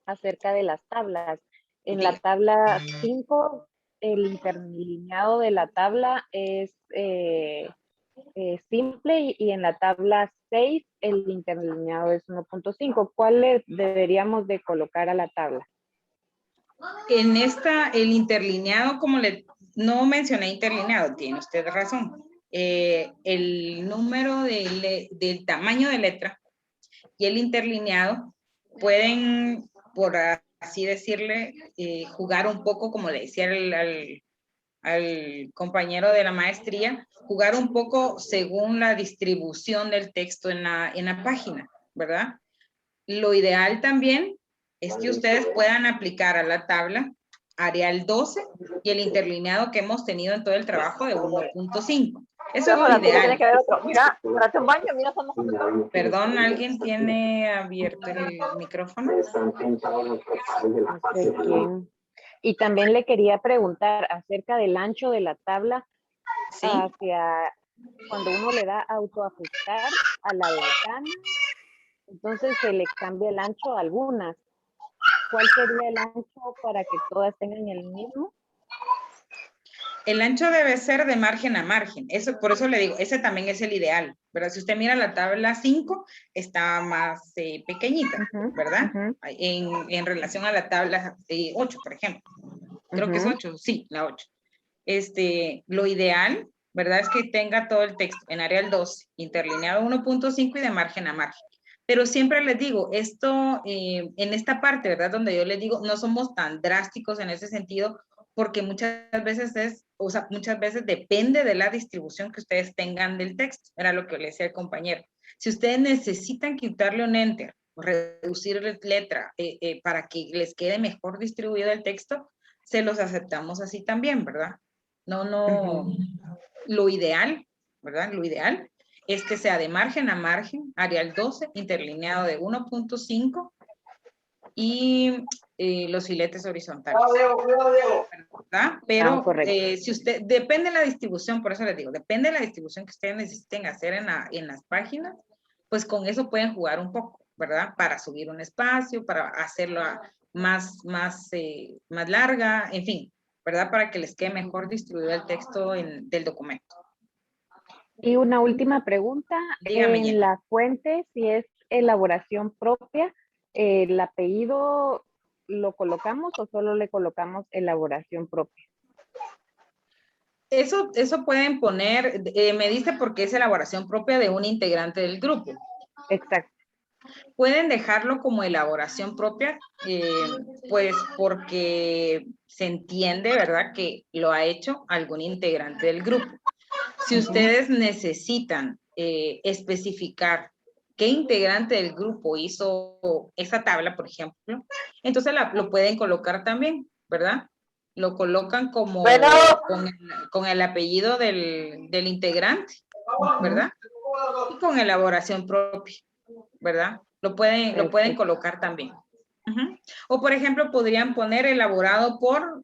acerca de las tablas. En la Diga. tabla 5, el interlineado de la tabla es simple y en la tabla 6 el interlineado es 1.5. ¿Cuál le deberíamos de colocar a la tabla? En esta, el interlineado, no mencioné interlineado, tiene usted razón. El número del tamaño de letra y el interlineado pueden, por así decirle, jugar un poco, como le decía al compañero de la maestría, jugar un poco según la distribución del texto en la página, ¿verdad? Lo ideal también es que ustedes puedan aplicar a la tabla Arial 12 y el interlineado que hemos tenido en todo el trabajo de 1.5. Eso es Pero lo aquí tiene ideal. que ver otro. Mira, date un baño, mira, estamos juntos. Perdón, ¿alguien tiene abierto el micrófono? No sé quién. Y también le quería preguntar acerca del ancho de la tabla Sí. hacia cuando uno le da autoajustar a la ventana, entonces se le cambia el ancho a algunas. ¿Cuál sería el ancho para que todas tengan el mismo? El ancho debe ser de margen a margen. Eso, por eso le digo, ese también es el ideal, ¿verdad? Si usted mira la tabla 5, está más pequeñita, ¿verdad? En relación a la tabla 8, por ejemplo. Creo que es 8, sí, la 8. Lo ideal, ¿verdad? Es que tenga todo el texto en Arial 12, interlineado 1.5 y de margen a margen. Pero siempre les digo, esto, en esta parte, ¿verdad? Donde yo les digo, no somos tan drásticos en ese sentido, porque muchas veces depende de la distribución que ustedes tengan del texto. Era lo que le decía el compañero. Si ustedes necesitan quitarle un enter o reducir letra para que les quede mejor distribuido el texto, se los aceptamos así también, ¿verdad? No, lo ideal, ¿verdad? Lo ideal es que sea de margen a margen, Arial 12, interlineado de 1.5 y los filetes horizontales, ¿verdad? Pero si usted, depende de la distribución, por eso les digo, depende de la distribución que ustedes necesiten hacer en las páginas, pues con eso pueden jugar un poco, ¿verdad? Para subir un espacio, para hacerlo más larga, en fin, ¿verdad? Para que les quede mejor distribuido el texto del documento. Y una última pregunta. Dígame, Jenny. En la fuente, si es elaboración propia, ¿el apellido lo colocamos o solo le colocamos elaboración propia? Eso pueden poner, me dice porque es elaboración propia de un integrante del grupo. Exacto. Pueden dejarlo como elaboración propia, pues porque se entiende, ¿verdad? Que lo ha hecho algún integrante del grupo. Si ustedes necesitan especificar qué integrante del grupo hizo esa tabla, por ejemplo, entonces lo pueden colocar también, ¿verdad? Lo colocan como con el apellido del integrante, ¿verdad? Y con elaboración propia, ¿verdad? Lo pueden colocar también. O, por ejemplo, podrían poner elaborado por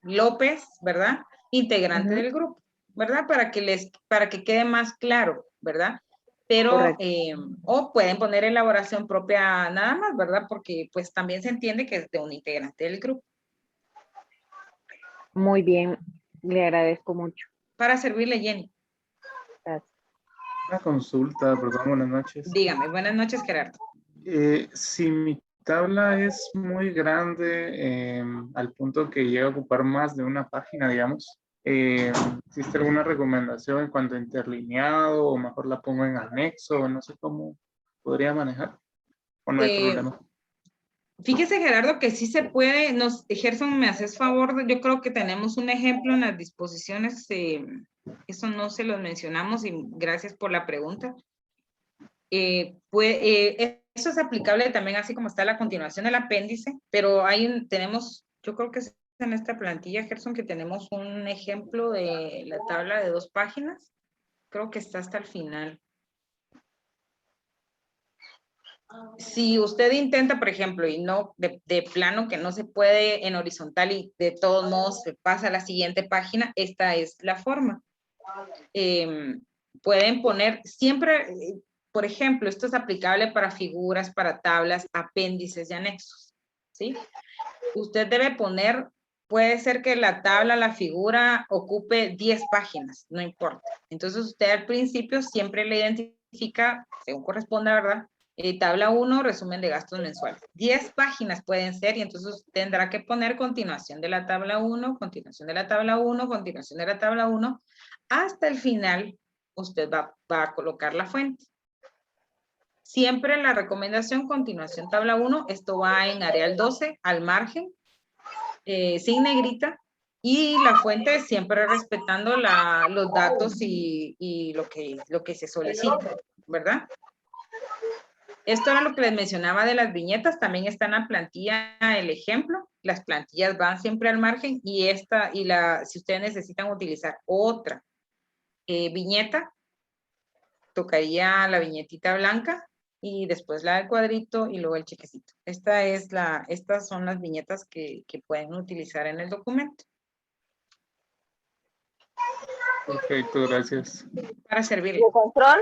López, ¿verdad? Integrante del grupo, ¿verdad? Para que quede más claro, ¿verdad? Pero, o pueden poner elaboración propia nada más, ¿verdad? Porque pues también se entiende que es de un integrante del grupo. Muy bien, le agradezco mucho. Para servirle, Jenny. Gracias. Una consulta, perdón, buenas noches. Dígame, buenas noches, Gerardo. Si mi tabla es muy grande, al punto que llega a ocupar más de una página, digamos, ¿existe alguna recomendación en cuanto a interlineado o mejor la pongo en anexo? No sé cómo podría manejar. ¿O no hay problema? Fíjese, Gerardo, que sí se puede. Gerson, ¿me haces favor? Yo creo que tenemos un ejemplo en las disposiciones. Eso no se los mencionamos y gracias por la pregunta. Eso es aplicable también así como está la continuación del apéndice, pero yo creo que es en esta plantilla, Gerson, que tenemos un ejemplo de la tabla de 2 páginas. Creo que está hasta el final. Si usted intenta, por ejemplo, y no de plano que no se puede en horizontal y de todos modos se pasa a la siguiente página, esta es la forma. Pueden poner siempre, por ejemplo, esto es aplicable para figuras, para tablas, apéndices y anexos, ¿sí? Usted debe poner, puede ser que la tabla, la figura ocupe 10 páginas, no importa. Entonces usted al principio siempre le identifica, según corresponda, ¿verdad? Tabla 1, resumen de gastos mensuales. 10 páginas pueden ser y entonces tendrá que poner continuación de la tabla 1, continuación de la tabla 1, continuación de la tabla 1, hasta el final usted va a colocar la fuente. Siempre la recomendación, continuación tabla 1, esto va en Arial 12, al margen, sin negrita, y la fuente siempre respetando los datos y lo que se solicita, ¿verdad? Esto era lo que les mencionaba de las viñetas, también está en la plantilla el ejemplo. Las plantillas van siempre al margen y si ustedes necesitan utilizar otra viñeta, tocaría la viñetita blanca y después la del cuadrito y luego el chequecito. Estas son las viñetas que pueden utilizar en el documento. Perfecto, gracias. Para servirle. ¿De control?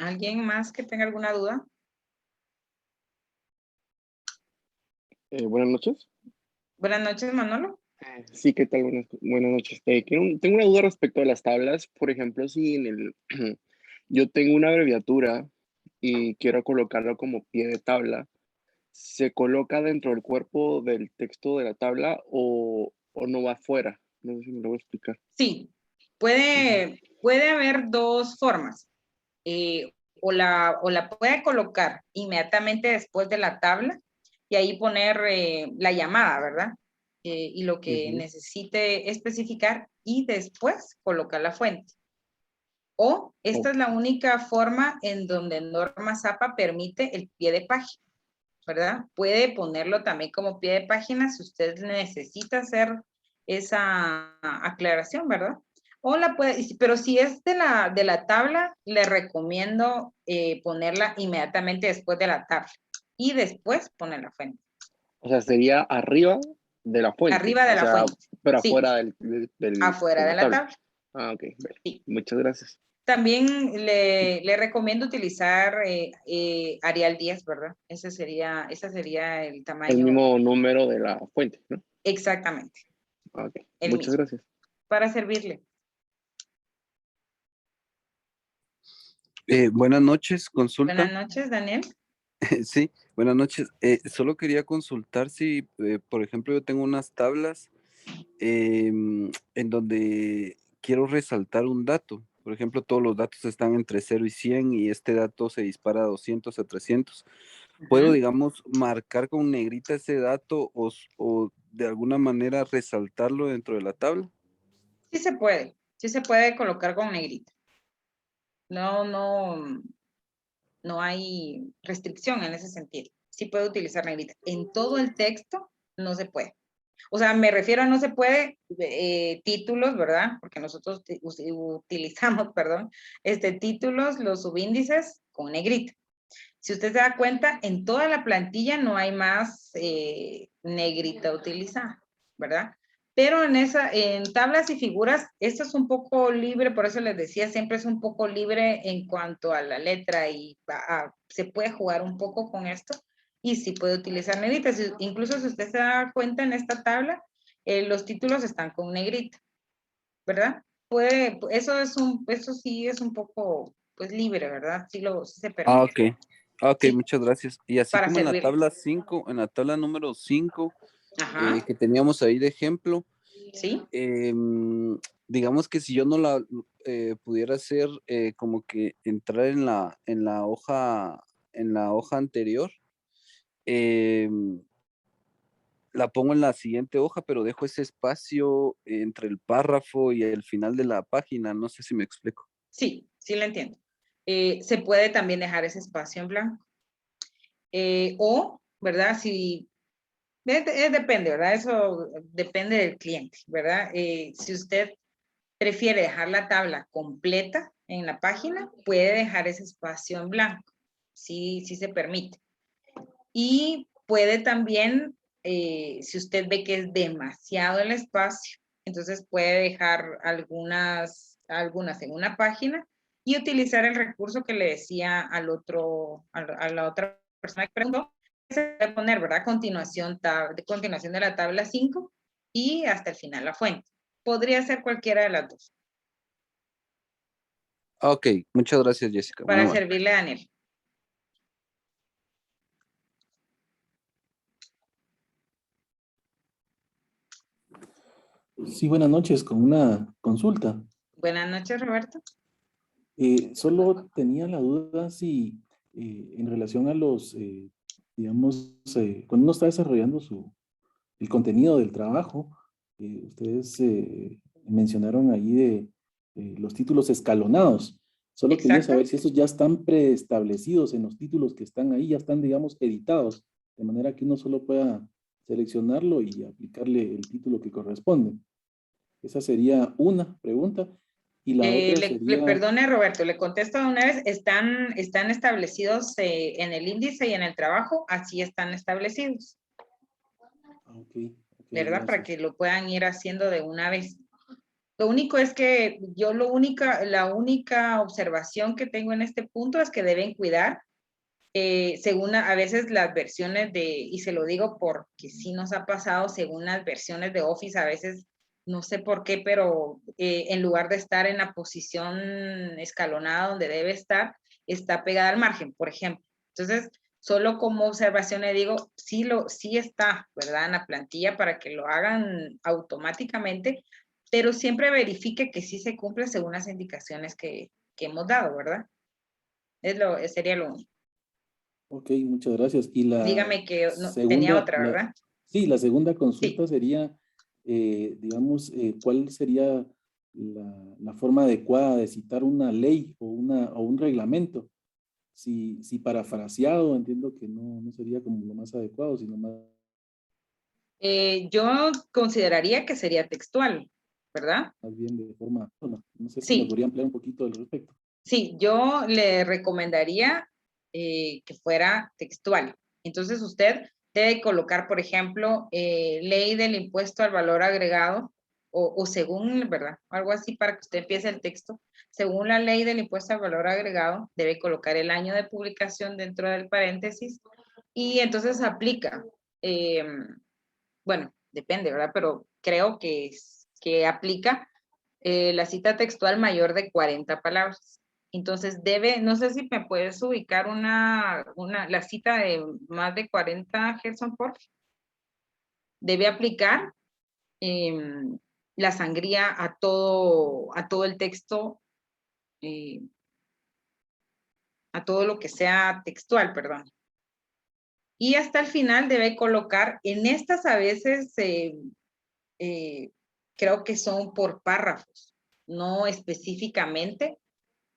¿Alguien más que tenga alguna duda? Buenas noches. Buenas noches, Manolo. Sí, ¿qué tal? Buenas noches. Tengo una duda respecto a las tablas. Por ejemplo, si yo tengo una abreviatura y quiero colocarlo como pie de tabla, ¿se coloca dentro del cuerpo del texto de la tabla o no va afuera? No sé si me lo voy a explicar. Sí, puede haber dos formas. O la puede colocar inmediatamente después de la tabla y ahí poner la llamada, ¿verdad? Y lo que necesite especificar y después colocar la fuente. O esta es la única forma en donde Norma Zapa permite el pie de página, ¿verdad? Puede ponerlo también como pie de página si usted necesita hacer esa aclaración, ¿verdad? Pero si es de la tabla, le recomiendo ponerla inmediatamente después de la tabla y después poner la fuente. O sea, sería arriba de la fuente. Arriba de la fuente. Pero Sí. afuera Afuera de la tabla. Ah, ok. Sí. Muchas gracias. También le recomiendo utilizar Arial 10, ¿verdad? Ese sería el tamaño. El mismo número de la fuente, ¿no? Exactamente. Ok. El Muchas mismo. gracias. Para servirle. Buenas noches, consulta. Buenas noches, Daniel. Sí, buenas noches. Solo quería consultar si, por ejemplo, yo tengo unas tablas en donde quiero resaltar un dato. Por ejemplo, todos los datos están entre 0 y 100 y este dato se dispara a 200 a 300. ¿Puedo, digamos, marcar con negrita ese dato o de alguna manera resaltarlo dentro de la tabla? Sí se puede colocar con negrita. No hay restricción en ese sentido. Sí puede utilizar negrita. En todo el texto no se puede. O sea, me refiero a no se puede títulos, ¿verdad? Porque nosotros utilizamos, perdón, títulos, los subíndices con negrita. Si usted se da cuenta, en toda la plantilla no hay más negrita utilizada, ¿verdad? Pero en tablas y figuras, esto es un poco libre, por eso les decía, siempre es un poco libre en cuanto a la letra y se puede jugar un poco con esto y sí puede utilizar negrita. Incluso si usted se da cuenta en esta tabla, los títulos están con negrita, ¿verdad? Eso sí es un poco, pues, libre, ¿verdad? Sí se permite. Ah, ok. Ok, ¿Sí? muchas gracias. Y así Para como en la servirle. tabla 5, en la tabla número 5, Ajá. que teníamos ahí de ejemplo, Sí. digamos que si yo no la pudiera hacer como que entrar en la hoja anterior, la pongo en la siguiente hoja, pero dejo ese espacio entre el párrafo y el final de la página. No sé si me explico. Sí, sí lo entiendo. Se puede también dejar ese espacio en blanco. O, ¿verdad? Si depende, ¿verdad? Eso depende del cliente, ¿verdad? Si usted prefiere dejar la tabla completa en la página, puede dejar ese espacio en blanco. Sí se permite. Y puede también, si usted ve que es demasiado el espacio, entonces puede dejar algunas en una página y utilizar el recurso que le decía a la otra persona que preguntó, se puede poner, ¿verdad? Continuación de la tabla 5 y hasta el final la fuente. Podría ser cualquiera de las dos. Ok, muchas gracias, Jessica. Para Muy bueno. servirle a Daniel. Sí, buenas noches, con una consulta. Buenas noches, Roberto. Solo tenía la duda si en relación a los digamos, cuando uno está desarrollando el contenido del trabajo, ustedes mencionaron ahí de los títulos escalonados. Solo quería Exacto. saber si esos ya están preestablecidos en los títulos que están ahí, ya están, digamos, editados, de manera que uno solo pueda seleccionarlo y aplicarle el título que corresponde. Esa sería una pregunta. Y la otra Le sería... perdone, Roberto, le contesto de una vez, están establecidos en el índice y en el trabajo, así están establecidos, Ok, ¿verdad? Para que gracias. lo puedan ir haciendo de una vez. Lo único es que la única observación que tengo en este punto es que deben cuidar, según a veces las versiones y se lo digo porque sí nos ha pasado, según las versiones de Office, a veces, no sé por qué, pero en lugar de estar en la posición escalonada donde debe estar, está pegada al margen, por ejemplo. Entonces, solo como observación le digo, sí está, ¿verdad? En la plantilla para que lo hagan automáticamente, pero siempre verifique que sí se cumple según las indicaciones que hemos dado, ¿verdad? Sería lo único. Ok, muchas gracias. Y la Dígame que tenía segunda, otra, ¿verdad? sí, la segunda consulta Sí. sería, digamos, ¿cuál sería la forma adecuada de citar una ley o un reglamento? Si parafraseado, entiendo que no sería como lo más adecuado, sino más Yo consideraría que sería textual, ¿verdad? bien de forma, no sé si me Sí, podría ampliar un poquito al respecto. sí, yo le recomendaría que fuera textual. Entonces usted debe colocar, por ejemplo, ley del impuesto al valor agregado o según, ¿verdad? Algo así para que usted empiece el texto. Según la ley del impuesto al valor agregado, debe colocar el año de publicación dentro del paréntesis y entonces aplica. Bueno, depende, ¿verdad? Pero creo que aplica la cita textual mayor de 40 palabras. Entonces no sé si me puedes ubicar la cita de más de 40, Gerson, por favor. Debe aplicar la sangría a todo el texto, eh, a todo lo que sea textual, perdón. Y hasta el final debe colocar, en estas a veces creo que son por párrafos, no específicamente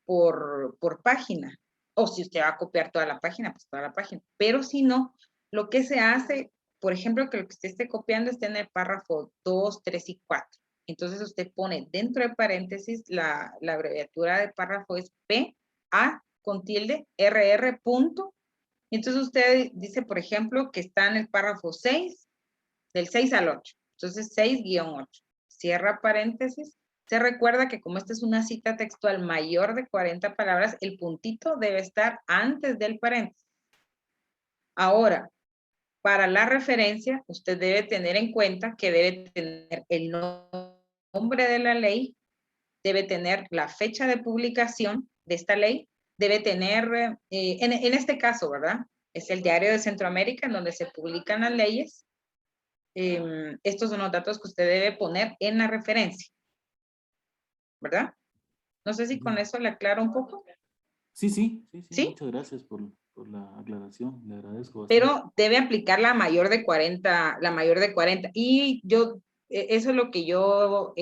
por página. O si usted va a copiar toda la página, pues toda la página. Pero si no, lo que se hace, por ejemplo, que lo que usted esté copiando esté en el párrafo 2, 3 y 4. Entonces usted pone dentro de paréntesis, la abreviatura de párrafo es PA con tilde, RR punto. Entonces usted dice, por ejemplo, que está en el párrafo 6, del 6 al 8. Entonces 6-8. Cierra paréntesis. Se recuerda que como esta es una cita textual mayor de 40 palabras, el puntito debe estar antes del paréntesis. Ahora, para la referencia, usted debe tener en cuenta que debe tener el nombre de la ley, debe tener la fecha de publicación de esta ley, debe tener, en este caso, ¿verdad? Es el Diario de Centroamérica en donde se publican las leyes. Estos son los datos que usted debe poner en la referencia, ¿verdad? No sé si con eso le aclaro un poco. Sí, ¿Sí? muchas gracias por la aclaración, le agradezco bastante. Pero debe aplicar la mayor de 40, Y eso es lo que yo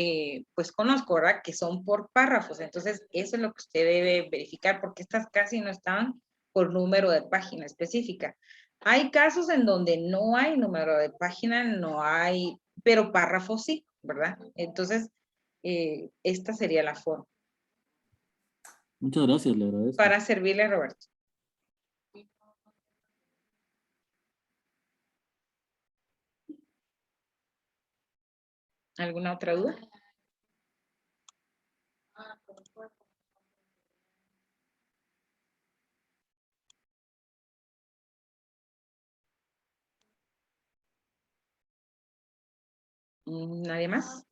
pues conozco, ¿verdad? Que son por párrafos. Entonces, eso es lo que usted debe verificar porque estas casi no están por número de página específica. Hay casos en donde no hay número de página, no hay, pero párrafos sí, ¿verdad? Entonces, esta sería la forma. Muchas gracias, le agradezco. Para servirle, Roberto. ¿Alguna otra duda? ¿Nadie más?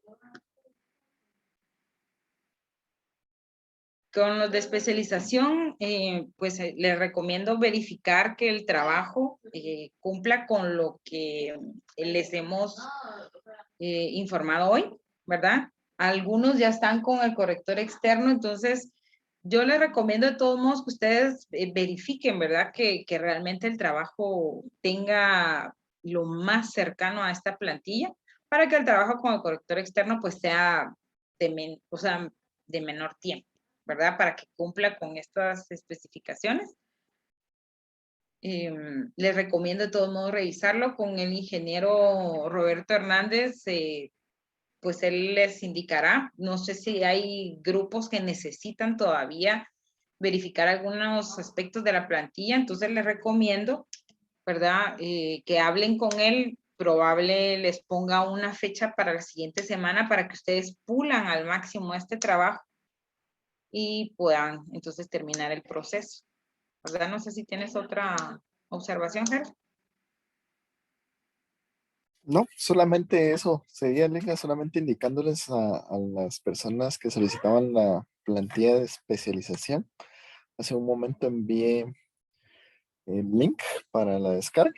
Con los de especialización, pues les recomiendo verificar que el trabajo cumpla con lo que les hemos informado hoy, ¿verdad? Algunos ya están con el corrector externo, entonces Yo les recomiendo de todos modos que ustedes verifiquen, ¿verdad? Que realmente el trabajo tenga lo más cercano a esta plantilla para que el trabajo con el corrector externo pues sea de menor tiempo, ¿verdad? Para que cumpla con estas especificaciones. Les recomiendo de todos modos revisarlo con el ingeniero Roberto Hernández, pues él les indicará. No sé si hay grupos que necesitan todavía verificar algunos aspectos de la plantilla, entonces les recomiendo, ¿verdad? Que hablen con él, probable les ponga una fecha para la siguiente semana para que ustedes pulan al máximo este trabajo y puedan entonces terminar el proceso, ¿verdad? No sé si tienes otra observación, Ger. No, solamente eso, sería Liga, solamente indicándoles a las personas que solicitaban la plantilla de especialización. Hace un momento envié el link para la descarga.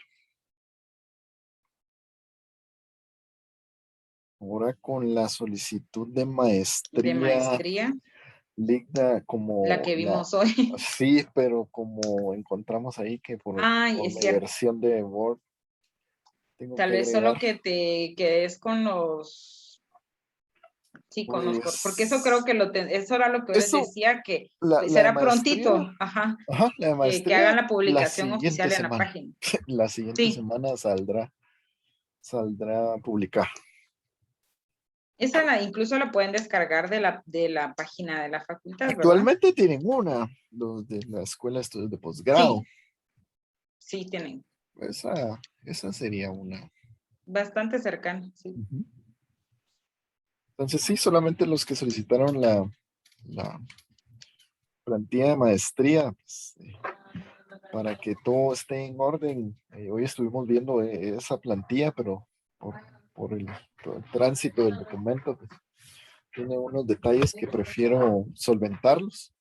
Ahora con la solicitud de maestría. Ligda, como la que vimos hoy. Sí, pero como encontramos ahí que por es la cierto. versión de Word tengo Tal que vez solo agregar, que te quedes con los... Sí, con los... Porque eso creo que eso era lo que yo les eso, decía, que la de será maestría, prontito. Ajá. la de Que maestría, hagan la la publicación siguiente oficial en la semana. página. La siguiente Sí. semana saldrá publicada. Esa incluso la pueden descargar de la página de la facultad, ¿verdad? Actualmente tienen los de la Escuela de Estudios de Posgrado. Sí, tienen. Esa sería una. Bastante cercana, sí. Ujú. Entonces sí, solamente los que solicitaron la plantilla de maestría, pues, para que todo esté en orden. Hoy estuvimos viendo esa plantilla, pero por el tránsito del documento, pues, tiene unos detalles que prefiero solventarlos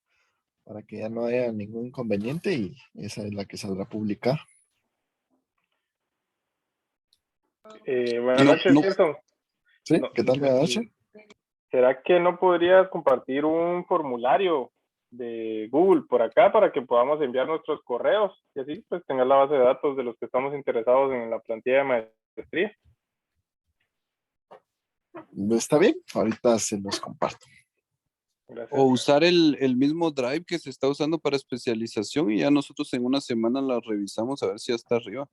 para que ya no haya ningún inconveniente y esa es la que saldrá publicada. Buenas noches, Hilton. ¿Sí? ¿Qué tal, buenas noches? ¿Será que no podrías compartir un formulario de Google por acá para que podamos enviar nuestros correos y así pues tengas la base de datos de los que estamos interesados en la plantilla de maestría? Está bien, ahorita se los comparto. Gracias. O usar el mismo Drive que se está usando para especialización y ya nosotros en una semana la revisamos a ver si ya está arriba.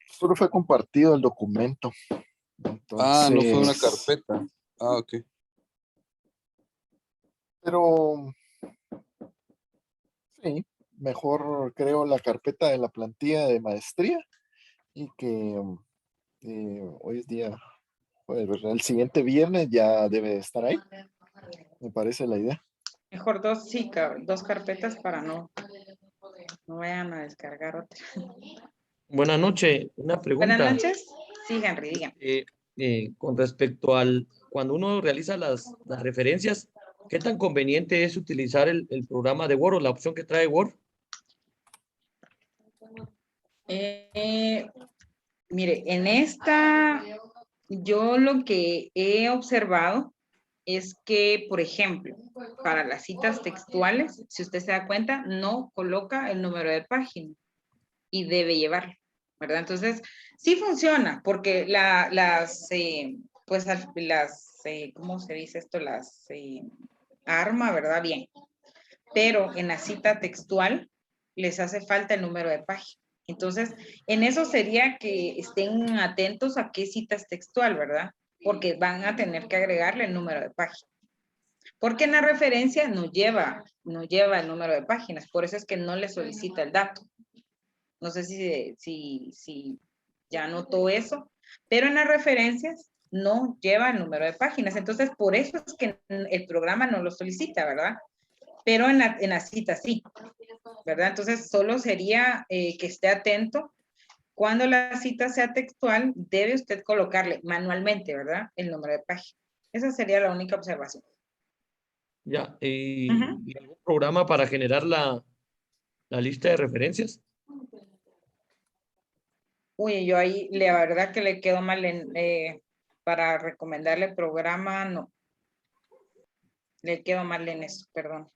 Solo fue compartido el documento. Entonces, no fue una carpeta. Ok. Pero sí, mejor creo la carpeta de la plantilla de maestría y que hoy es día jueves, ¿verdad? El siguiente viernes ya debe de estar ahí. Me parece la idea. Mejor dos carpetas para no vayan a descargar otra. Buenas noches, una pregunta. Buenas noches. Sí, Henry, dígame. Con respecto al, cuando uno realiza las referencias, ¿qué tan conveniente es utilizar el programa de Word o la opción que trae Word? Mire, en esta, yo lo que he observado es que, por ejemplo, para las citas textuales, si usted se da cuenta, no coloca el número de página y debe llevarlo, ¿verdad? Entonces, sí funciona, porque ¿cómo se dice esto? Arma, ¿verdad? Bien. Pero en la cita textual les hace falta el número de página. Entonces, en eso sería que estén atentos a qué cita es textual, ¿verdad? Porque van a tener que agregarle el número de página. Porque en la referencia no lleva el número de páginas, por eso es que no le solicita el dato. No sé si ya notó eso, pero en las referencias no lleva el número de páginas. Entonces, por eso es que el programa no lo solicita, ¿verdad? Pero en la cita sí, ¿verdad? Entonces, solo sería que esté atento. Cuando la cita sea textual, debe usted colocarle manualmente, ¿verdad? El número de página. Esa sería la única observación. Ya, ¿y algún programa para generar la lista de referencias? Uy, yo ahí, la verdad que le quedo mal para recomendarle programa, no. Le quedo mal en eso, perdón.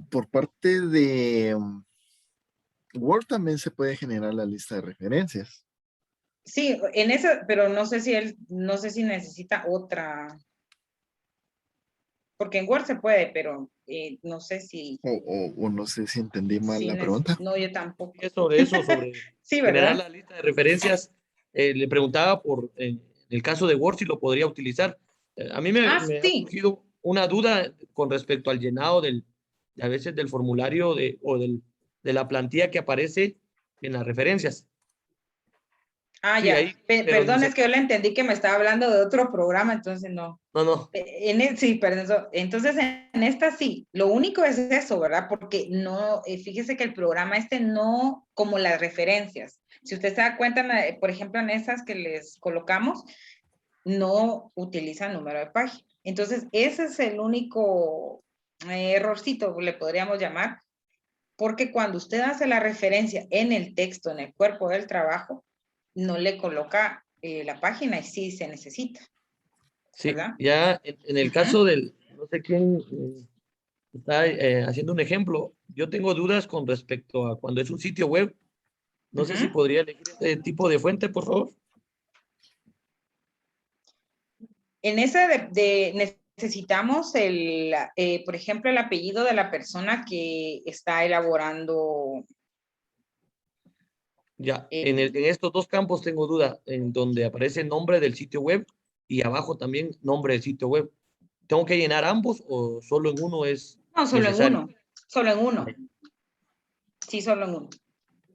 Por parte de Word también se puede generar la lista de referencias. Sí, en eso, pero no sé si no sé si necesita otra. Porque en Word se puede, pero no sé si. O no sé si entendí mal si la pregunta. No, yo tampoco. Sobre eso, sobre sí, generar ¿verdad? la lista de referencias, le preguntaba en el caso de Word si lo podría utilizar. A mí me ha sí. surgido una duda con respecto al llenado a veces del formulario de la plantilla que aparece en las referencias. Ah, Sí, ya. ahí, pero Perdón, es que yo le entendí que me estaba hablando de otro programa, entonces no. No. Sí, perdón. Entonces, en esta sí. Lo único es eso, ¿verdad? Porque no, fíjese que el programa no, como las referencias. Si usted se da cuenta, por ejemplo, en esas que les colocamos, no utiliza número de página. Entonces, ese es el único errorcito, le podríamos llamar, porque cuando usted hace la referencia en el texto, en el cuerpo del trabajo, no le coloca la página y sí se necesita. Sí, ¿verdad? ya en el caso del, no sé quién está haciendo un ejemplo, yo tengo dudas con respecto a cuando es un sitio web. No sé si podría elegir este tipo de fuente, por favor. En ese necesitamos por ejemplo, el apellido de la persona que está elaborando. Ya, en estos dos campos tengo duda, en donde aparece el nombre del sitio web y abajo también nombre del sitio web. ¿Tengo que llenar ambos o solo en uno es No, solo necesario? en uno. Solo en uno. Sí, solo en uno.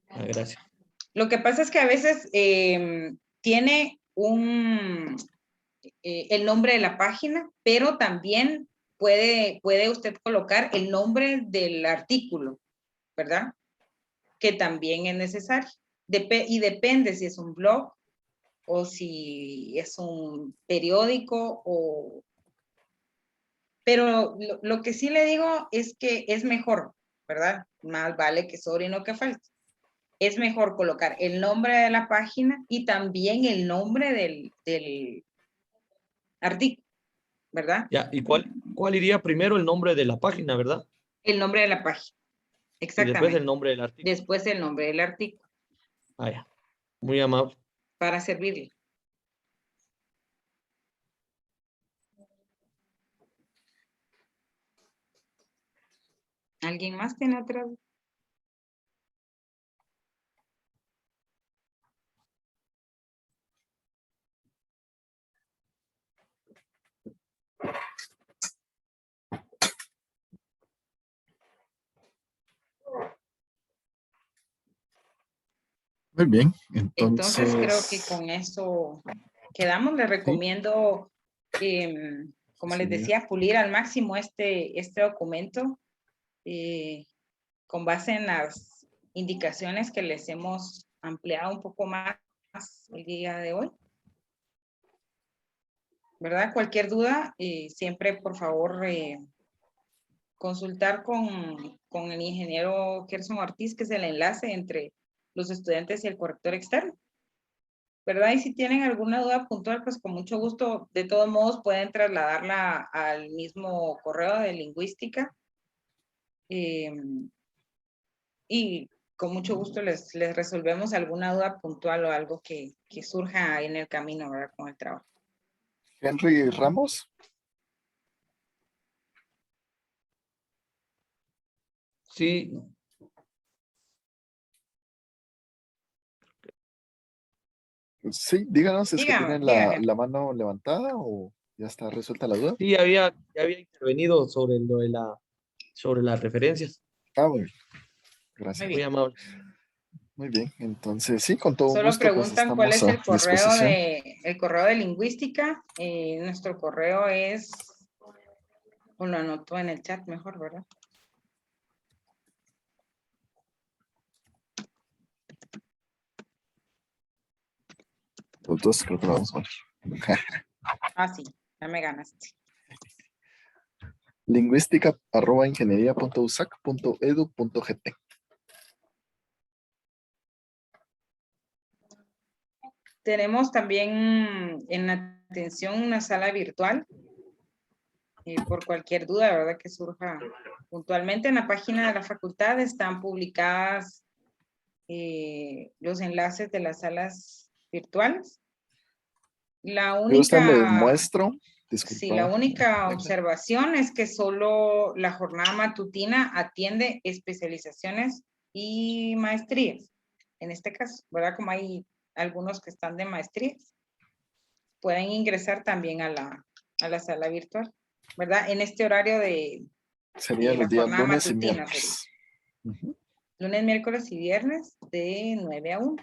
Gracias. Lo que pasa es que a veces tiene el nombre de la página, pero también puede usted colocar el nombre del artículo, ¿verdad? Que también es necesario. Y depende si es un blog o si es un periódico pero lo que sí le digo es que es mejor, ¿verdad? Más vale que sobre y no que falte. Es mejor colocar el nombre de la página y también el nombre del artículo, ¿verdad? Ya, ¿y cuál iría primero? El nombre de la página, ¿verdad? El nombre de la página, Y después exactamente. el nombre del artículo. Después el nombre del artículo. Ah, ya. Muy amable. Para servirle. ¿Alguien más tiene otra? Muy bien, Entonces creo que entonces... con eso quedamos. Les recomiendo, como les decía, pulir al máximo este documento con base en las indicaciones que les hemos ampliado un poco más el día de hoy. ¿Verdad? Cualquier duda, siempre por favor consultar con el ingeniero Gerson Ortiz, que es el enlace entre los estudiantes y el corrector externo. ¿Verdad? Y si tienen alguna duda puntual, pues con mucho gusto, de todos modos pueden trasladarla al mismo correo de lingüística. Y con mucho gusto les resolvemos alguna duda puntual o algo que surja en el camino, ¿verdad? Con el trabajo. Henry Ramos. Sí. Sí, díganos, ¿es que Dígame, tienen dígame. la mano levantada o ya está resuelta la duda? Sí, ya había intervenido sobre sobre las referencias. Ah, muy bien. Gracias. Muy amable. Muy bien, entonces sí, con todo Solo gusto, pues preguntan cuál estamos es a disposición. el correo de lingüística. Nuestro correo es, o lo anotó en el chat mejor, ¿verdad? Los dos creo que lo vamos a poner. Ah, sí, ya me ganaste. lingüística@ingeniería.usac.edu.gt. Tenemos también en atención una sala virtual por cualquier duda, ¿verdad? Que surja puntualmente. En la página de la facultad están publicadas los enlaces de las salas virtuales. La Yo les única, muestro. sí, la única observación es que solo la jornada matutina atiende especializaciones y maestrías. En este caso, ¿verdad? Como hay algunos que están de maestrías, pueden ingresar también a la sala virtual, ¿verdad? En este horario de Sería la los días jornada lunes y matutina miércoles. sería. Lunes, miércoles y viernes de 9 a 1.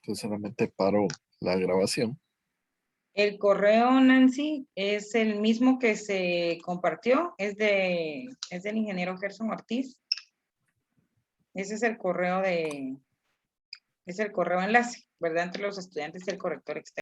Entonces solamente paro la grabación. El correo, Nancy, es el mismo que se compartió, es del ingeniero Gerson Ortiz. Ese es el correo enlace, ¿verdad? Entre los estudiantes y el corrector externo.